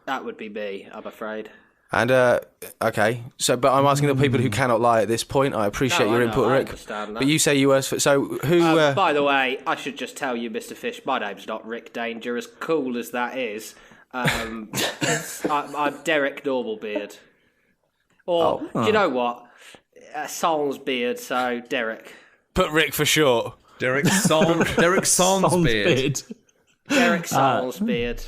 That would be me, I'm afraid. And okay, so but I'm asking the people who cannot lie at this point. I appreciate No, your I know, input, I Rick. understand that. But you say you were. So who? By the way, I should just tell you, Mr. Fish, my name's not Rick Danger, as cool as that is. I'm Derek Normalbeard. Or, do you know what? Sans Beard, so Derek. Put Rick for short. Derek Sonsbeard. Beard. Derek Sans Beard.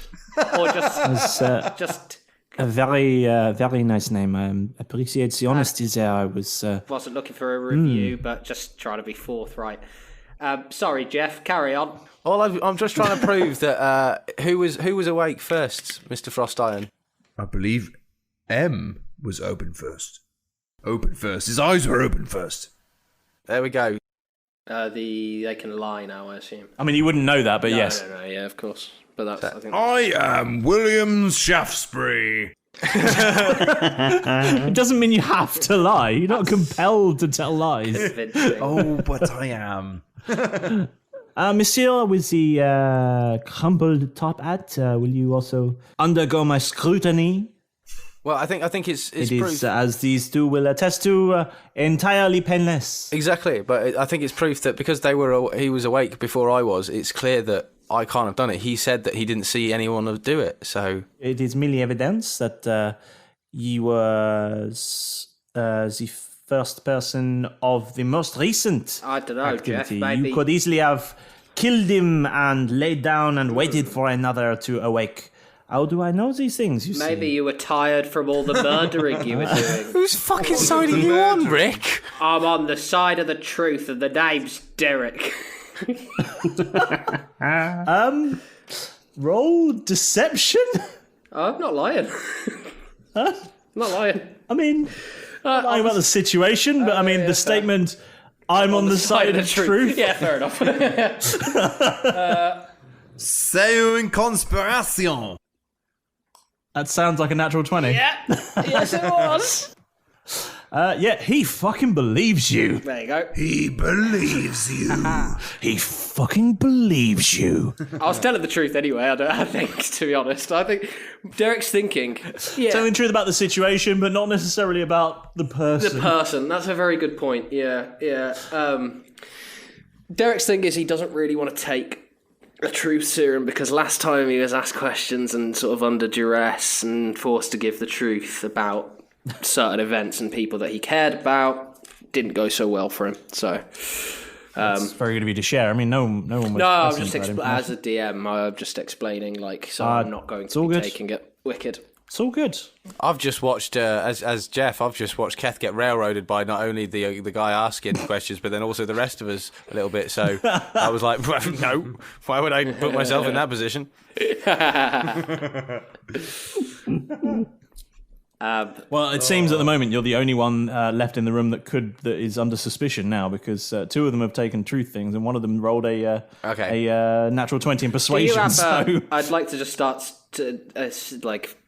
Or just A very nice name. I appreciate the honesty there. I was. wasn't looking for a review, but just trying to be forthright. Sorry, Jeff, carry on. I'm just trying to prove that who was awake first, Mr. Frostiron. I believe M was open first. Open first. His eyes were open first. There we go. They can lie now, I assume. I mean, you wouldn't know that, but yes. No, yeah, of course. But that's, I think I am William Shaftesbury. It doesn't mean you have to lie. You're not compelled to tell lies. convincing. Oh, but I am. Monsieur, with the crumpled top hat, will you also undergo my scrutiny? Well, I think it's It proof. is, as these two will attest to, entirely painless. Exactly, but I think it's proof that because he was awake before I was, it's clear that I can't have done it. He said that he didn't see anyone do it, so... It is merely evidence that you were the first person of the most recent I don't know, activity. Jeff, maybe. You could easily have killed him and laid down and waited for another to awake. How do I know these things, you Maybe see? you were tired from all the murdering you were doing. Whose fucking side are you on, Rick? I'm on the side of the truth, and the name's Derek. Roll deception? I'm not lying. I'm not lying. I mean, I'm not lying about the situation, but I mean, the statement, I'm on the side of the truth. Yeah, fair enough. C'est une conspiration. That sounds like a natural 20. Yeah. Yes, it was. Yeah, he fucking believes you. There you go. He believes you. He fucking believes you. I was telling the truth anyway, I think, to be honest. I think Derek's thinking, yeah. Telling the truth about the situation, but not necessarily about the person. The person. That's a very good point. Yeah. Derek's thing is he doesn't really want to take a truth serum because last time he was asked questions and sort of under duress and forced to give the truth about certain events and people that he cared about. Didn't go so well for him. So it's very good of you to share. I mean, no one was. No, I'm just as a DM. I'm just explaining, I'm not going to be taking it wicked. It's all good. I've just watched, as Jeff, I've just watched Keth get railroaded by not only the guy asking questions, but then also the rest of us a little bit. So I was like, no, why would I put myself in that position? Well, it seems at the moment you're the only one left in the room that is under suspicion now, because two of them have taken truth things, and one of them rolled a natural 20 in persuasion. I'd like to just start to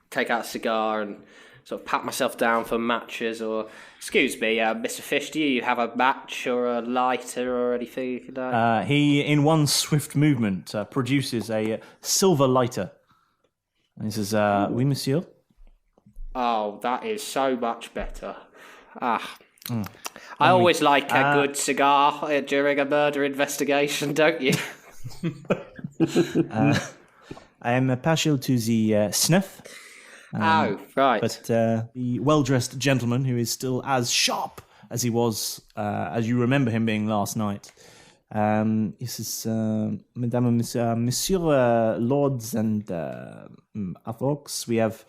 take out a cigar and sort of pat myself down for matches, or excuse me, Mr. Fish, do you have a match or a lighter or anything you could like? He, in one swift movement, produces a silver lighter, and he says, "Oui, monsieur." Oh, that is so much better. I always like a good cigar during a murder investigation, don't you? I am partial to the snuff. Right. But the well-dressed gentleman, who is still as sharp as he was, as you remember him being last night, he says, Mesdames and Monsieur, Lords and folks, we have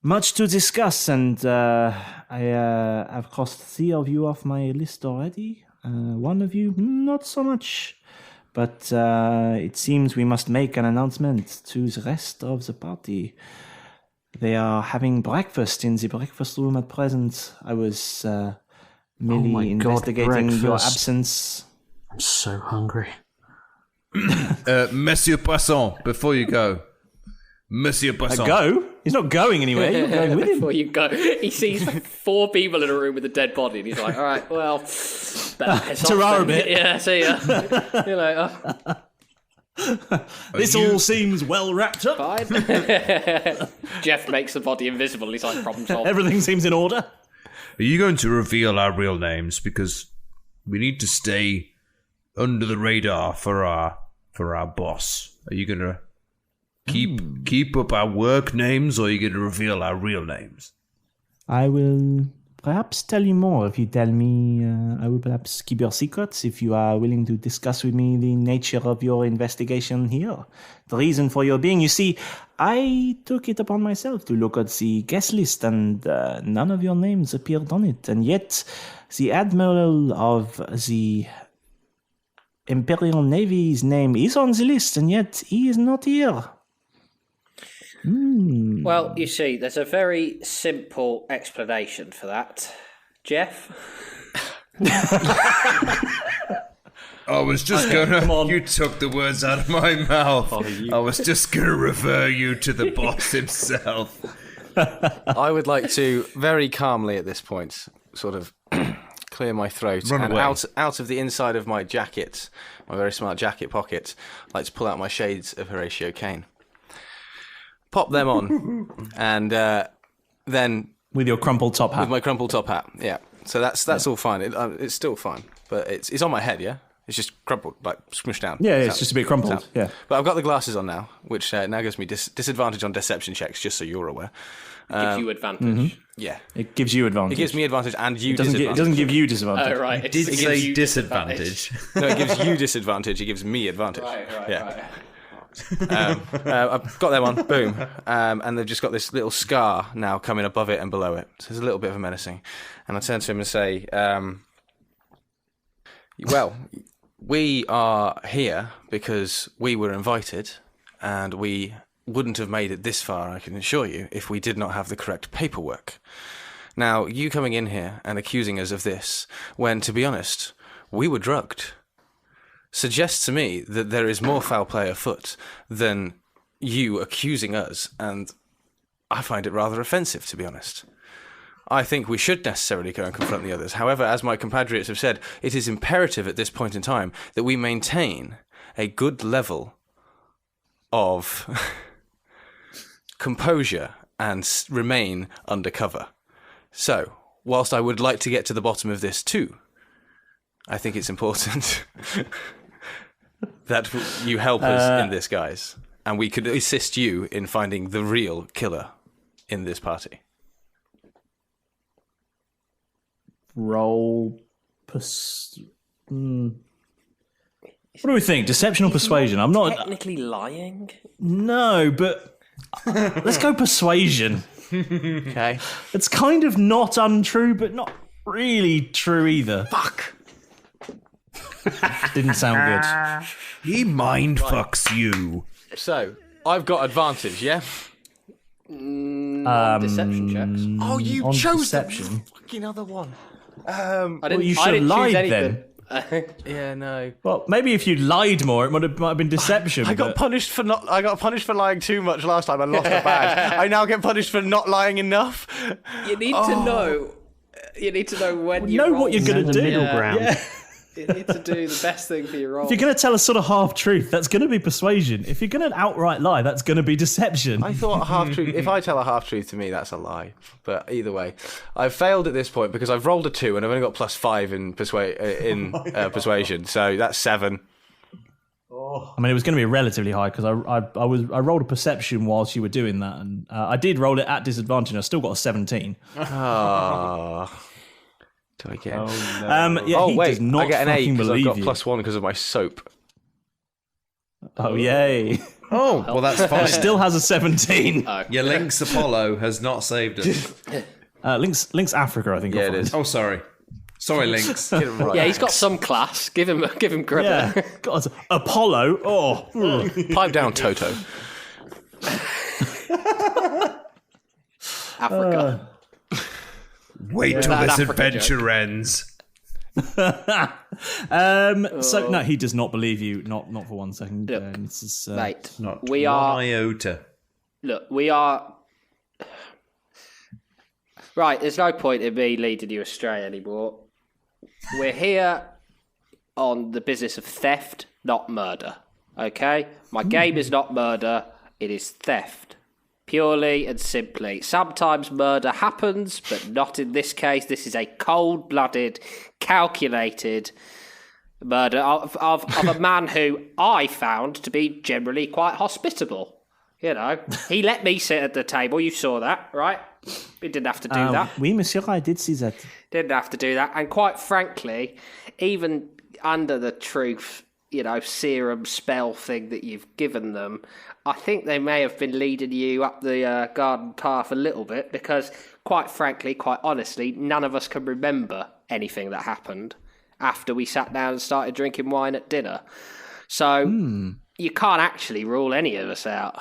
much to discuss, and I have crossed 3 of you off my list already. One of you, not so much. But it seems we must make an announcement to the rest of the party. They are having breakfast in the breakfast room at present. I was merely investigating your absence. I'm so hungry. Monsieur Poisson, before you go. Monsieur Poisson. Go? He's not going anywhere. You're going with him. Before you go, he sees 4 people in a room with a dead body, and he's like, all right, well, Terrar a bit. Yeah, see ya. This all seems well wrapped up. Fine. Jeff makes the body invisible. He's like, problem solved. Everything seems in order. Are you going to reveal our real names? Because we need to stay under the radar for our boss. Are you going to keep up our work names, or are you going to reveal our real names? I will perhaps tell you more if you tell me. I will perhaps keep your secrets if you are willing to discuss with me the nature of your investigation here. The reason for your being. You see, I took it upon myself to look at the guest list, and none of your names appeared on it. And yet, the Admiral of the Imperial Navy's name is on the list, and yet he is not here. Well, you see, there's a very simple explanation for that. Jeff? I was just gonna... You took the words out of my mouth. I was just gonna refer you to the boss himself. I would like to, very calmly at this point, sort of clear my throat. Run away. Out of the inside of my jacket, my very smart jacket pocket, I'd like to pull out my shades of Horatio Caine. Pop them on, and then... With your crumpled top hat. With my crumpled top hat, yeah. So that's all fine. It's still fine, but it's on my head, yeah? It's just crumpled, like smushed down. Yeah, it's just a bit crumpled, yeah. But I've got the glasses on now, which now gives me disadvantage on deception checks, just so you're aware. Gives you advantage. Mm-hmm. Yeah. It gives you advantage. It gives me advantage and you disadvantage. It doesn't give you disadvantage. Oh, right. It did say disadvantage. No, it gives you disadvantage. It gives me advantage. Right. I've got them on, boom, and they've just got this little scar now coming above it and below it. So there's a little bit of a menacing. And I turn to him and say, well, we are here because we were invited, and we wouldn't have made it this far, I can assure you, if we did not have the correct paperwork. Now, you coming in here and accusing us of this, when, to be honest, we were drugged, suggests to me that there is more foul play afoot than you accusing us and I find it rather offensive, to be honest. I think we should necessarily go and confront the others. However, as my compatriots have said, it is imperative at this point in time that we maintain a good level of composure and remain undercover. So, whilst I would like to get to the bottom of this too, I think it's important that you help us in this, guys, and we could assist you in finding the real killer in this party. Roll. What do we think? Deception or persuasion? I'm not technically lying. No, but let's go persuasion. Okay. It's kind of not untrue, but not really true either. Fuck. Didn't sound good. He mind fucks you. So, I've got advantage, yeah? Deception checks. Oh, you on chose deception. the fucking other one. You should have lied then. Yeah, no. Well, maybe if you'd lied more, it might have been deception. I got punished for lying too much last time. I lost a badge. I now get punished for not lying enough. You need to know. You need to know when you know what you're going to do. Middle ground. Yeah. You need to do the best thing for your role. If you're going to tell a sort of half truth, that's going to be persuasion. If you're going to outright lie, that's going to be deception. I thought a half truth. If I tell a half truth to me, that's a lie. But either way, I've failed at this point because I've rolled a 2 and I've only got +5 in persuasion. So that's 7. I mean, it was going to be relatively high because I rolled a perception whilst you were doing that, and I did roll it at disadvantage. And I still got a 17. Oh. Do I get? Oh, no. He does not I get an 8 because I've got you. +1 because of my soap. Oh, yay. Oh, well, that's fine. Still has a 17. Your Lynx Apollo has not saved us. Lynx Africa, I think. Yeah, it is. Oh, sorry. Sorry, Lynx. Get it right. Yeah, he's got some class. Give him credit. Yeah. God, Apollo. Oh. Pipe down, Toto. Africa. Wait till this adventure ends. So no, he does not believe you. Not for 1 second. Look, this is, mate, Not we one are. iota. Look, we are. Right, there's no point in me leading you astray anymore. We're here on the business of theft, not murder. Okay? My game is not murder, it is theft. Purely and simply. Sometimes murder happens, but not in this case. This is a cold-blooded, calculated murder of a man who I found to be generally quite hospitable. You know, he let me sit at the table. You saw that, right? He didn't have to do that. Oui, monsieur, I did see that. Didn't have to do that. And quite frankly, even under the truth, serum spell thing that you've given them, I think they may have been leading you up the garden path a little bit because, quite frankly, quite honestly, none of us can remember anything that happened after we sat down and started drinking wine at dinner. So you can't actually rule any of us out.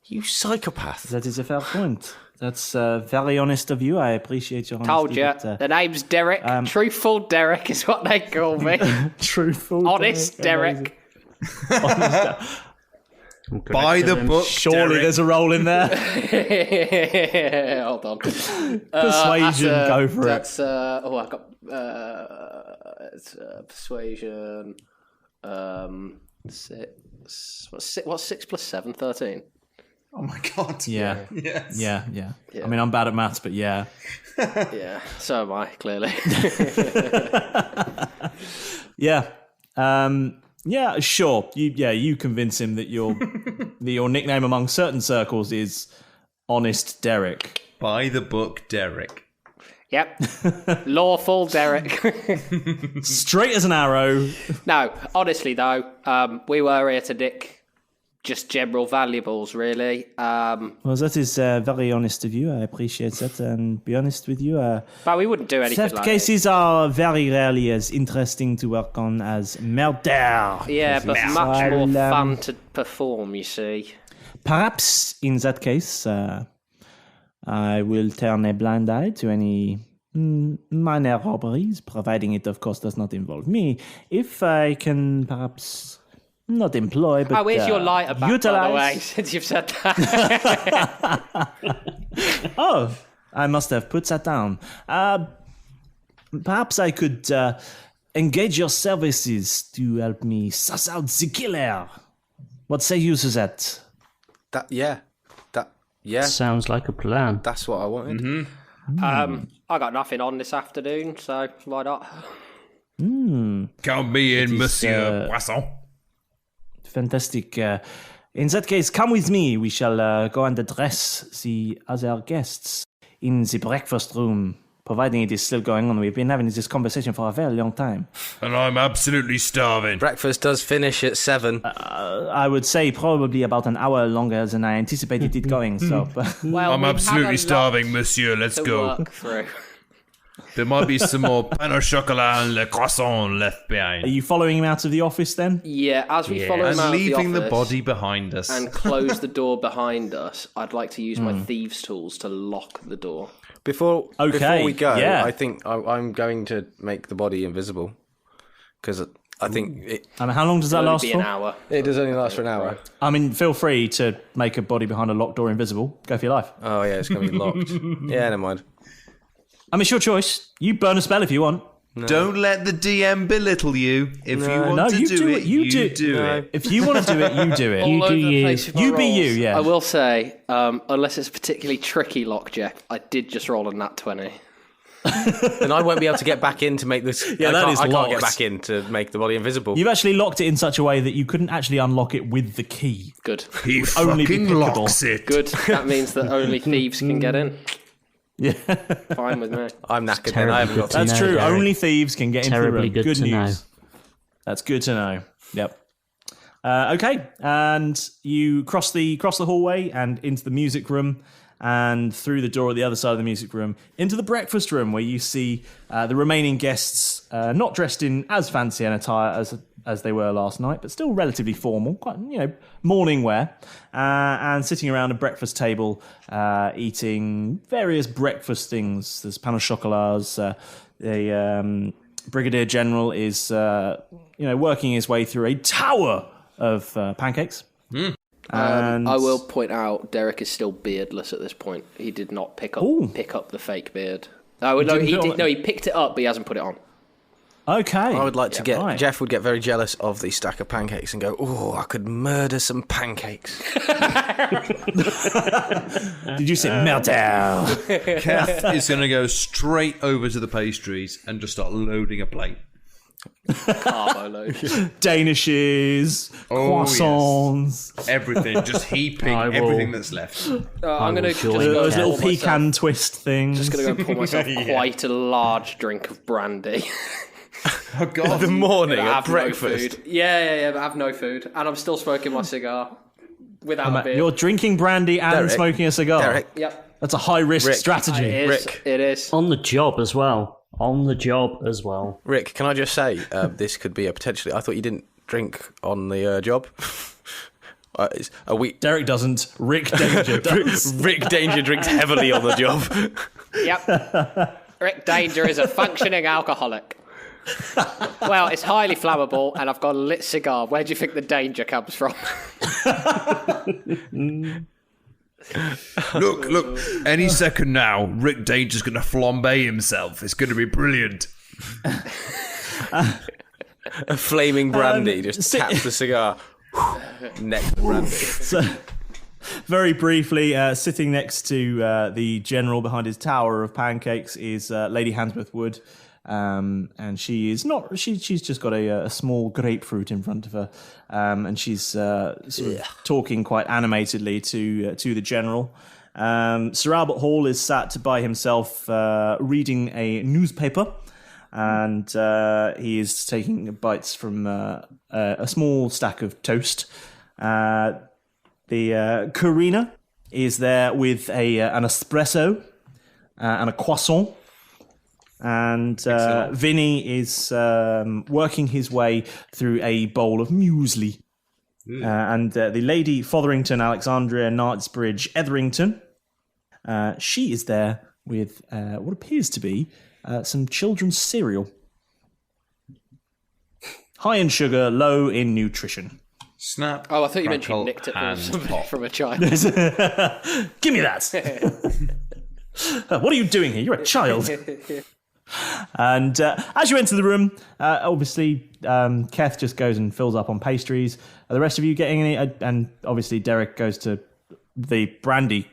You psychopath. That is a fair point. That's very honest of you. I appreciate your honesty. Told you. But, the name's Derek. Truthful Derek is what they call me. Truthful Honest Derek. By the book, Surely Derek. there's a roll in there. Hold on. Persuasion, go for it. That's I got it's persuasion. 6. What's 6 plus 7? 13. Oh my god. Yeah. Yes. Yeah. I mean, I'm bad at maths, but yeah. Yeah. So am I, clearly. Yeah. Yeah, sure. You convince him that your nickname among certain circles is Honest Derek. By the book, Derek. Yep. Lawful Derek. Straight as an arrow. No, honestly though, we were here to nick just general valuables, really. Well, that is very honest of you. I appreciate that, and be honest with you. But we wouldn't do anything Theft like cases are very rarely as interesting to work on as murder. Yeah, but cases. much more fun to perform, you see. Perhaps in that case, I will turn a blind eye to any minor robberies, providing it, of course, does not involve me. If I can perhaps Not employ, but where's your lighter back, utilize. by the way, since you've said that? Oh, I must have put that down. Perhaps I could engage your services to help me suss out the killer. What say you to that? Yeah. Sounds like a plan. That's what I wanted. I got nothing on this afternoon, so why not? Count me in, Monsieur Poisson. Fantastic. In that case, come with me. We shall go and address the other guests in the breakfast room, providing it is still going on. We've been having this conversation for a very long time. And I'm absolutely starving. Breakfast does finish at 7. I would say probably about an hour longer than I anticipated it going. So, Well, I'm we've had absolutely a starving, lot Monsieur. Let's to go. work through. There might be some more pain au chocolat and le croissant left behind. are you following him out of the office then? Yeah, as we follow him And out leaving of the the body behind us. and close the door behind us, I'd like to use my thieves' tools to lock the door. Before Okay, we go, yeah. I think I'm going to make the body invisible. Because I think And how long does that It'll last be for? an hour. it does only last for an hour. I mean, feel free to make a body behind a locked door invisible. Go for your life. Oh, yeah, it's going to be locked. Yeah, never mind. I mean, it's your choice. You burn a spell if you want. Don't let the DM belittle you. If you want No, to you do it, you do No. it. If you want to do it, you do it. All over do the you. place with my You be you, rolls. yeah. I will say, unless it's a particularly tricky lock, Jeff, I did just roll a nat 20. And I won't be able to get back in to make this. Yeah, that is I can't locked. get back in to make the body invisible. You've actually locked it in such a way that you couldn't actually unlock it with the key. Good. He only be fucking pickable. locks it. Good. That means that only thieves can get in. Yeah, Fine with me. I'm knackered then. I haven't got that's know, true. Derek. Only thieves can get into the Terribly room. good Good to news. know. That's good to know. Yep. Okay, and you cross the hallway and into the music room, and through the door at the other side of the music room into the breakfast room, where you see the remaining guests not dressed in as fancy an attire as they were last night, but still relatively formal, quite morning wear, and sitting around a breakfast table eating various breakfast things. There's pain au chocolats. The Brigadier General is working his way through a tower of pancakes. And I will point out, Derek is still beardless at this point. He did not pick up the fake beard. He picked it up, but he hasn't put it on. Okay. I would like to get. right. Jeff would get very jealous of the stack of pancakes and go, "Oh, I could murder some pancakes." Did you say meltdown? Keth is going to go straight over to the pastries and just start loading a plate. Carbo load. Danishes, croissants, Everything, just heaping I will- everything that's left. I'm going to just join go those and little pour pecan myself. twist things. Just going to go and pour myself quite a large drink of brandy. Oh, God. The morning I at have breakfast. no food. Yeah, but I have no food. And I'm still smoking my cigar without a beer. You're drinking brandy and Derek, smoking a cigar. Derek, Yep. That's a high risk Rick. strategy. It is. Rick. It is. On the job as well. Rick, can I just say this could be a potentially? I thought you didn't drink on the job. It's a week. Derek doesn't. Rick Danger does. Rick Danger drinks heavily on the job. Yep. Rick Danger is a functioning alcoholic. Well, it's highly flammable, and I've got a lit cigar. Where do you think the danger comes from? Look, any second now, Rick Danger's going to flambe himself. It's going to be brilliant. A flaming brandy just taps the cigar. Next brandy. So, very briefly, sitting next to the general behind his tower of pancakes is Lady Hansworth Wood. And she is not. She's just got a small grapefruit in front of her, and she's sort of talking quite animatedly to the general. Sir Albert Hall is sat by himself reading a newspaper, and he is taking bites from a small stack of toast. The Karina is there with an espresso and a croissant. And Vinny is working his way through a bowl of muesli. And the lady Fotherington Alexandria Knightsbridge Etherington, she is there with what appears to be some children's cereal. High in sugar, low in nutrition. Snap. Oh, I thought you meant you crackle, nicked it and pop. from a child. Give me that. What are you doing here? You're a child. And as you enter the room, obviously, Keth just goes and fills up on pastries. Are the rest of you getting any? And obviously, Derek goes to the brandy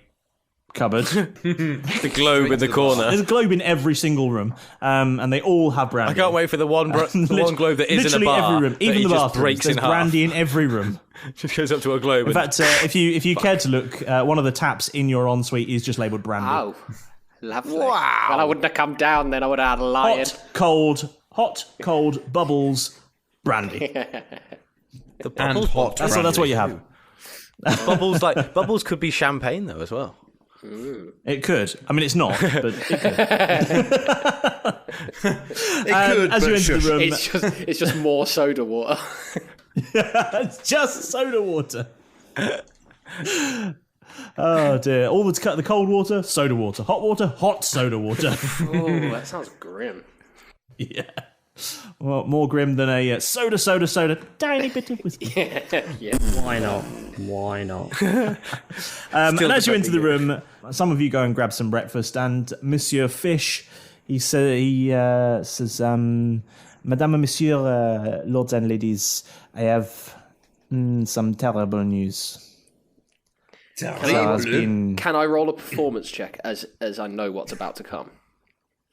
cupboard. The globe in the corner. There's a globe in every single room, and they all have brandy. I can't wait for the one globe that is in a bar. Literally every room, that even he the just bathrooms. breaks There's in half. brandy in every room. Just goes up to a globe. In fact, if you cared to look, one of the taps in your ensuite is just labelled brandy. Oh, lovely. Wow. Well, I wouldn't have come down then. I would have had a lion. Hot, cold, bubbles, brandy. The bubbles, hot That's what you have. Bubbles could be champagne though as well. It could. I mean, it's not, but it could. As you enter the room, It's just more soda water. it's just soda water. Oh dear! All the cold water, soda water, hot soda water. Oh, that sounds grim. Yeah. Well, more grim than a soda, tiny bit of whiskey. Yeah. Why not? And as you enter the room, some of you go and grab some breakfast, and Monsieur Fish, he says, Madame and Monsieur, lords and ladies, I have some terrible news. Can I roll a performance check as I know what's about to come?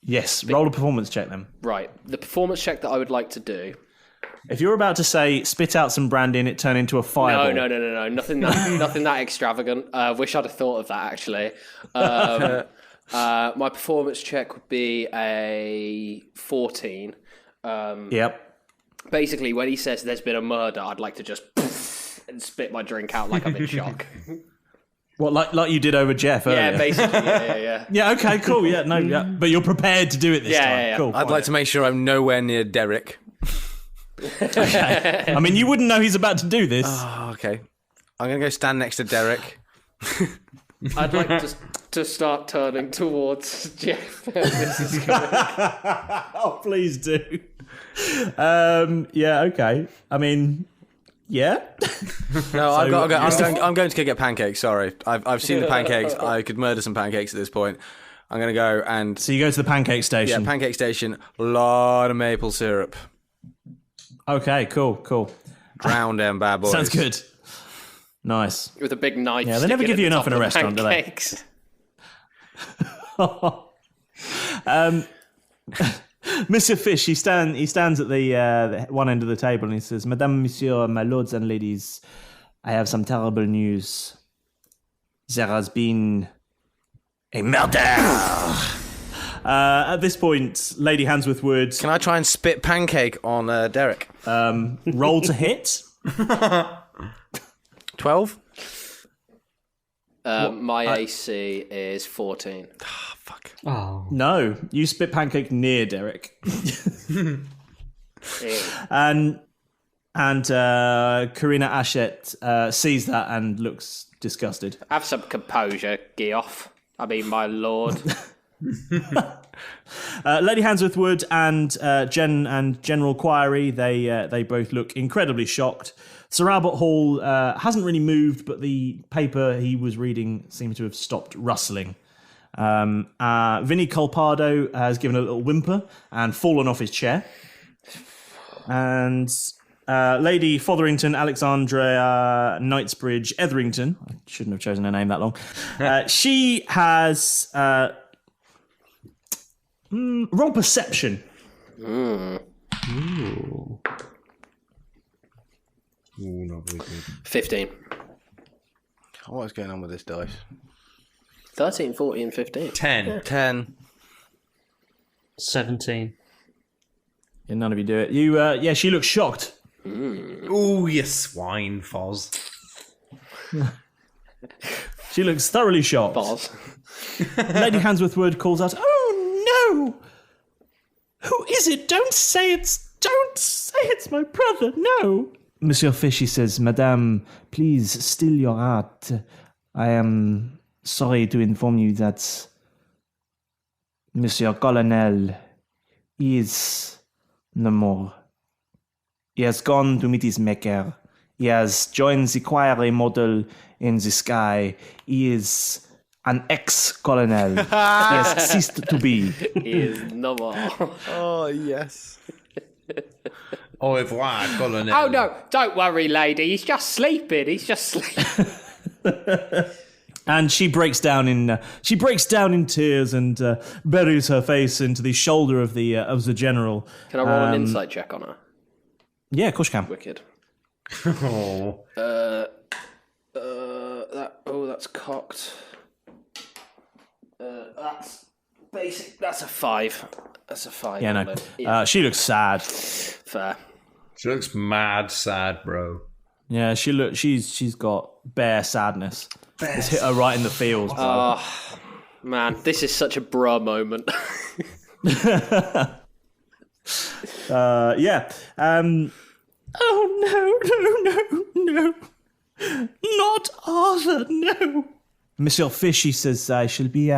Yes, roll a performance check then. Right. The performance check that I would like to do. If you're about to say, spit out some brandy and it turn into a fireball. No. Nothing that extravagant. Wish I'd have thought of that, actually. My performance check would be a 14. Yep. Basically, when he says there's been a murder, I'd like to just and spit my drink out like I'm in shock. What, like you did over Jeff earlier? Yeah, basically. Yeah. Yeah, okay, cool. Yeah, no, yeah. But you're prepared to do it this time. Yeah. Cool. I'd like to make sure I'm nowhere near Derek. Okay. I mean, you wouldn't know he's about to do this. Oh, okay. I'm going to go stand next to Derek. I'd like to start turning towards Jeff. This is coming. Oh, please do. Yeah, okay. I mean, yeah. No, I'm going to go get pancakes. Sorry, I've seen the pancakes. I could murder some pancakes at this point. I'm going to go and So you go to the pancake station. yeah, pancake station. A lot of maple syrup. Okay, cool. Drown them bad boys. Sounds good. Nice. With a big knife. Yeah, they never sticking give you at the enough in a top of the restaurant, do they? pancakes. Mr. Fish, he stands at the one end of the table and he says, Madame, Monsieur, my lords and ladies, I have some terrible news. There has been a murder. At this point, Lady Handsworth Wood, Can I try and spit pancake on Derek? roll to hit. 12? My AC is 14. Fuck. Oh. No, you spit pancake near Derek. And Karina Ashet sees that and looks disgusted. Have some composure, Geoff. I mean, my lord. Lady Handsworth Wood and General Query, they both look incredibly shocked. Sir Albert Hall hasn't really moved, but the paper he was reading seems to have stopped rustling. Vinny Colpardo has given a little whimper and fallen off his chair. And Lady Fotherington Alexandra Knightsbridge Etherington, I shouldn't have chosen her name that long, she has roll perception. Ooh, not very good. 15. What is going on with this dice? 13, 14, 15. 10. 10. 17. Yeah, none of you do it. You, she looks shocked. Ooh, you swine, Foz. She looks thoroughly shocked. Boz. Lady Handsworth Wood calls out, "Oh no! Who is it? Don't say it's my brother. No." Monsieur Fishy says, "Madame, please still your heart. I am sorry to inform you that Monsieur Colonel is no more. He has gone to meet his maker He has joined the choir model in the sky. He is an ex-colonel. He has ceased to be. He is no more. Oh, yes. Au revoir, Colonel. Oh no, don't worry, lady. He's just sleeping. And she breaks down in tears and buries her face into the shoulder of the general. Can I roll an insight check on her? Yeah, of course you can. Wicked. Oh. That's cocked. That's basic. That's a 5. That's a 5. Yeah, no. She looks sad. Fair. She looks mad sad, bro. Yeah, she's got bare sadness. It's hit her right in the feels, bro. Oh, man, this is such a bruh moment. Yeah. Oh, no. Not Arthur, no. Monsieur Fish, he says, I shall be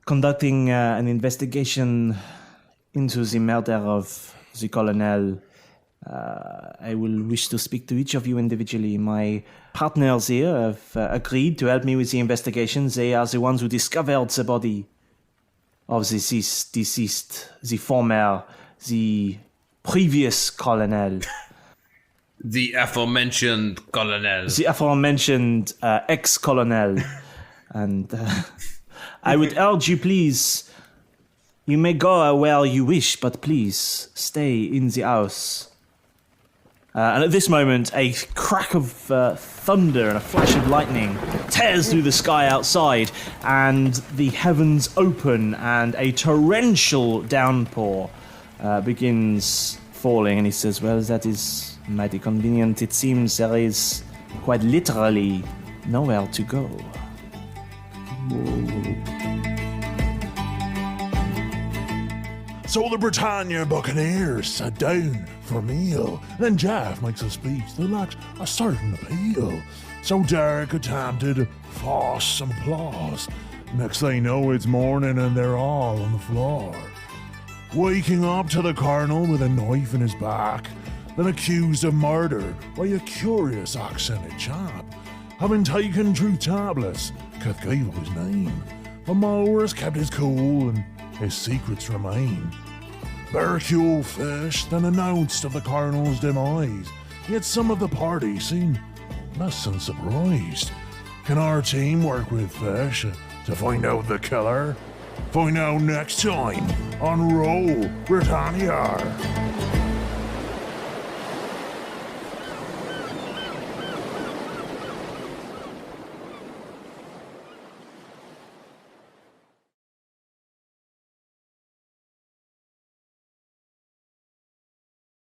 conducting an investigation into the murder of the colonel. I will wish to speak to each of you individually. My partners here have agreed to help me with the investigation. They are the ones who discovered the body of the deceased, the previous colonel. The aforementioned colonel. The aforementioned ex-colonel. And I would urge you, please, you may go where you wish, but please stay in the house. And at this moment, a crack of thunder and a flash of lightning tears through the sky outside, and the heavens open, and a torrential downpour begins falling. And he says, well, that is mighty convenient. It seems there is quite literally nowhere to go. So the Britannia Buccaneers sat down for a meal, and Jeff makes a speech that lacks a certain appeal. So Derek attempted to force some applause. Next thing you know, it's morning and they're all on the floor. Waking up to the Colonel with a knife in his back, then accused of murder by a curious accented chap. Having taken truth tablets, Keth gave up his name, but Malrus kept his cool and his secrets remain. Barricule Fish then announced of the Colonel's demise, yet some of the party seemed less than surprised. Can our team work with Fish to find out the killer? Find out next time on Roll Britannia.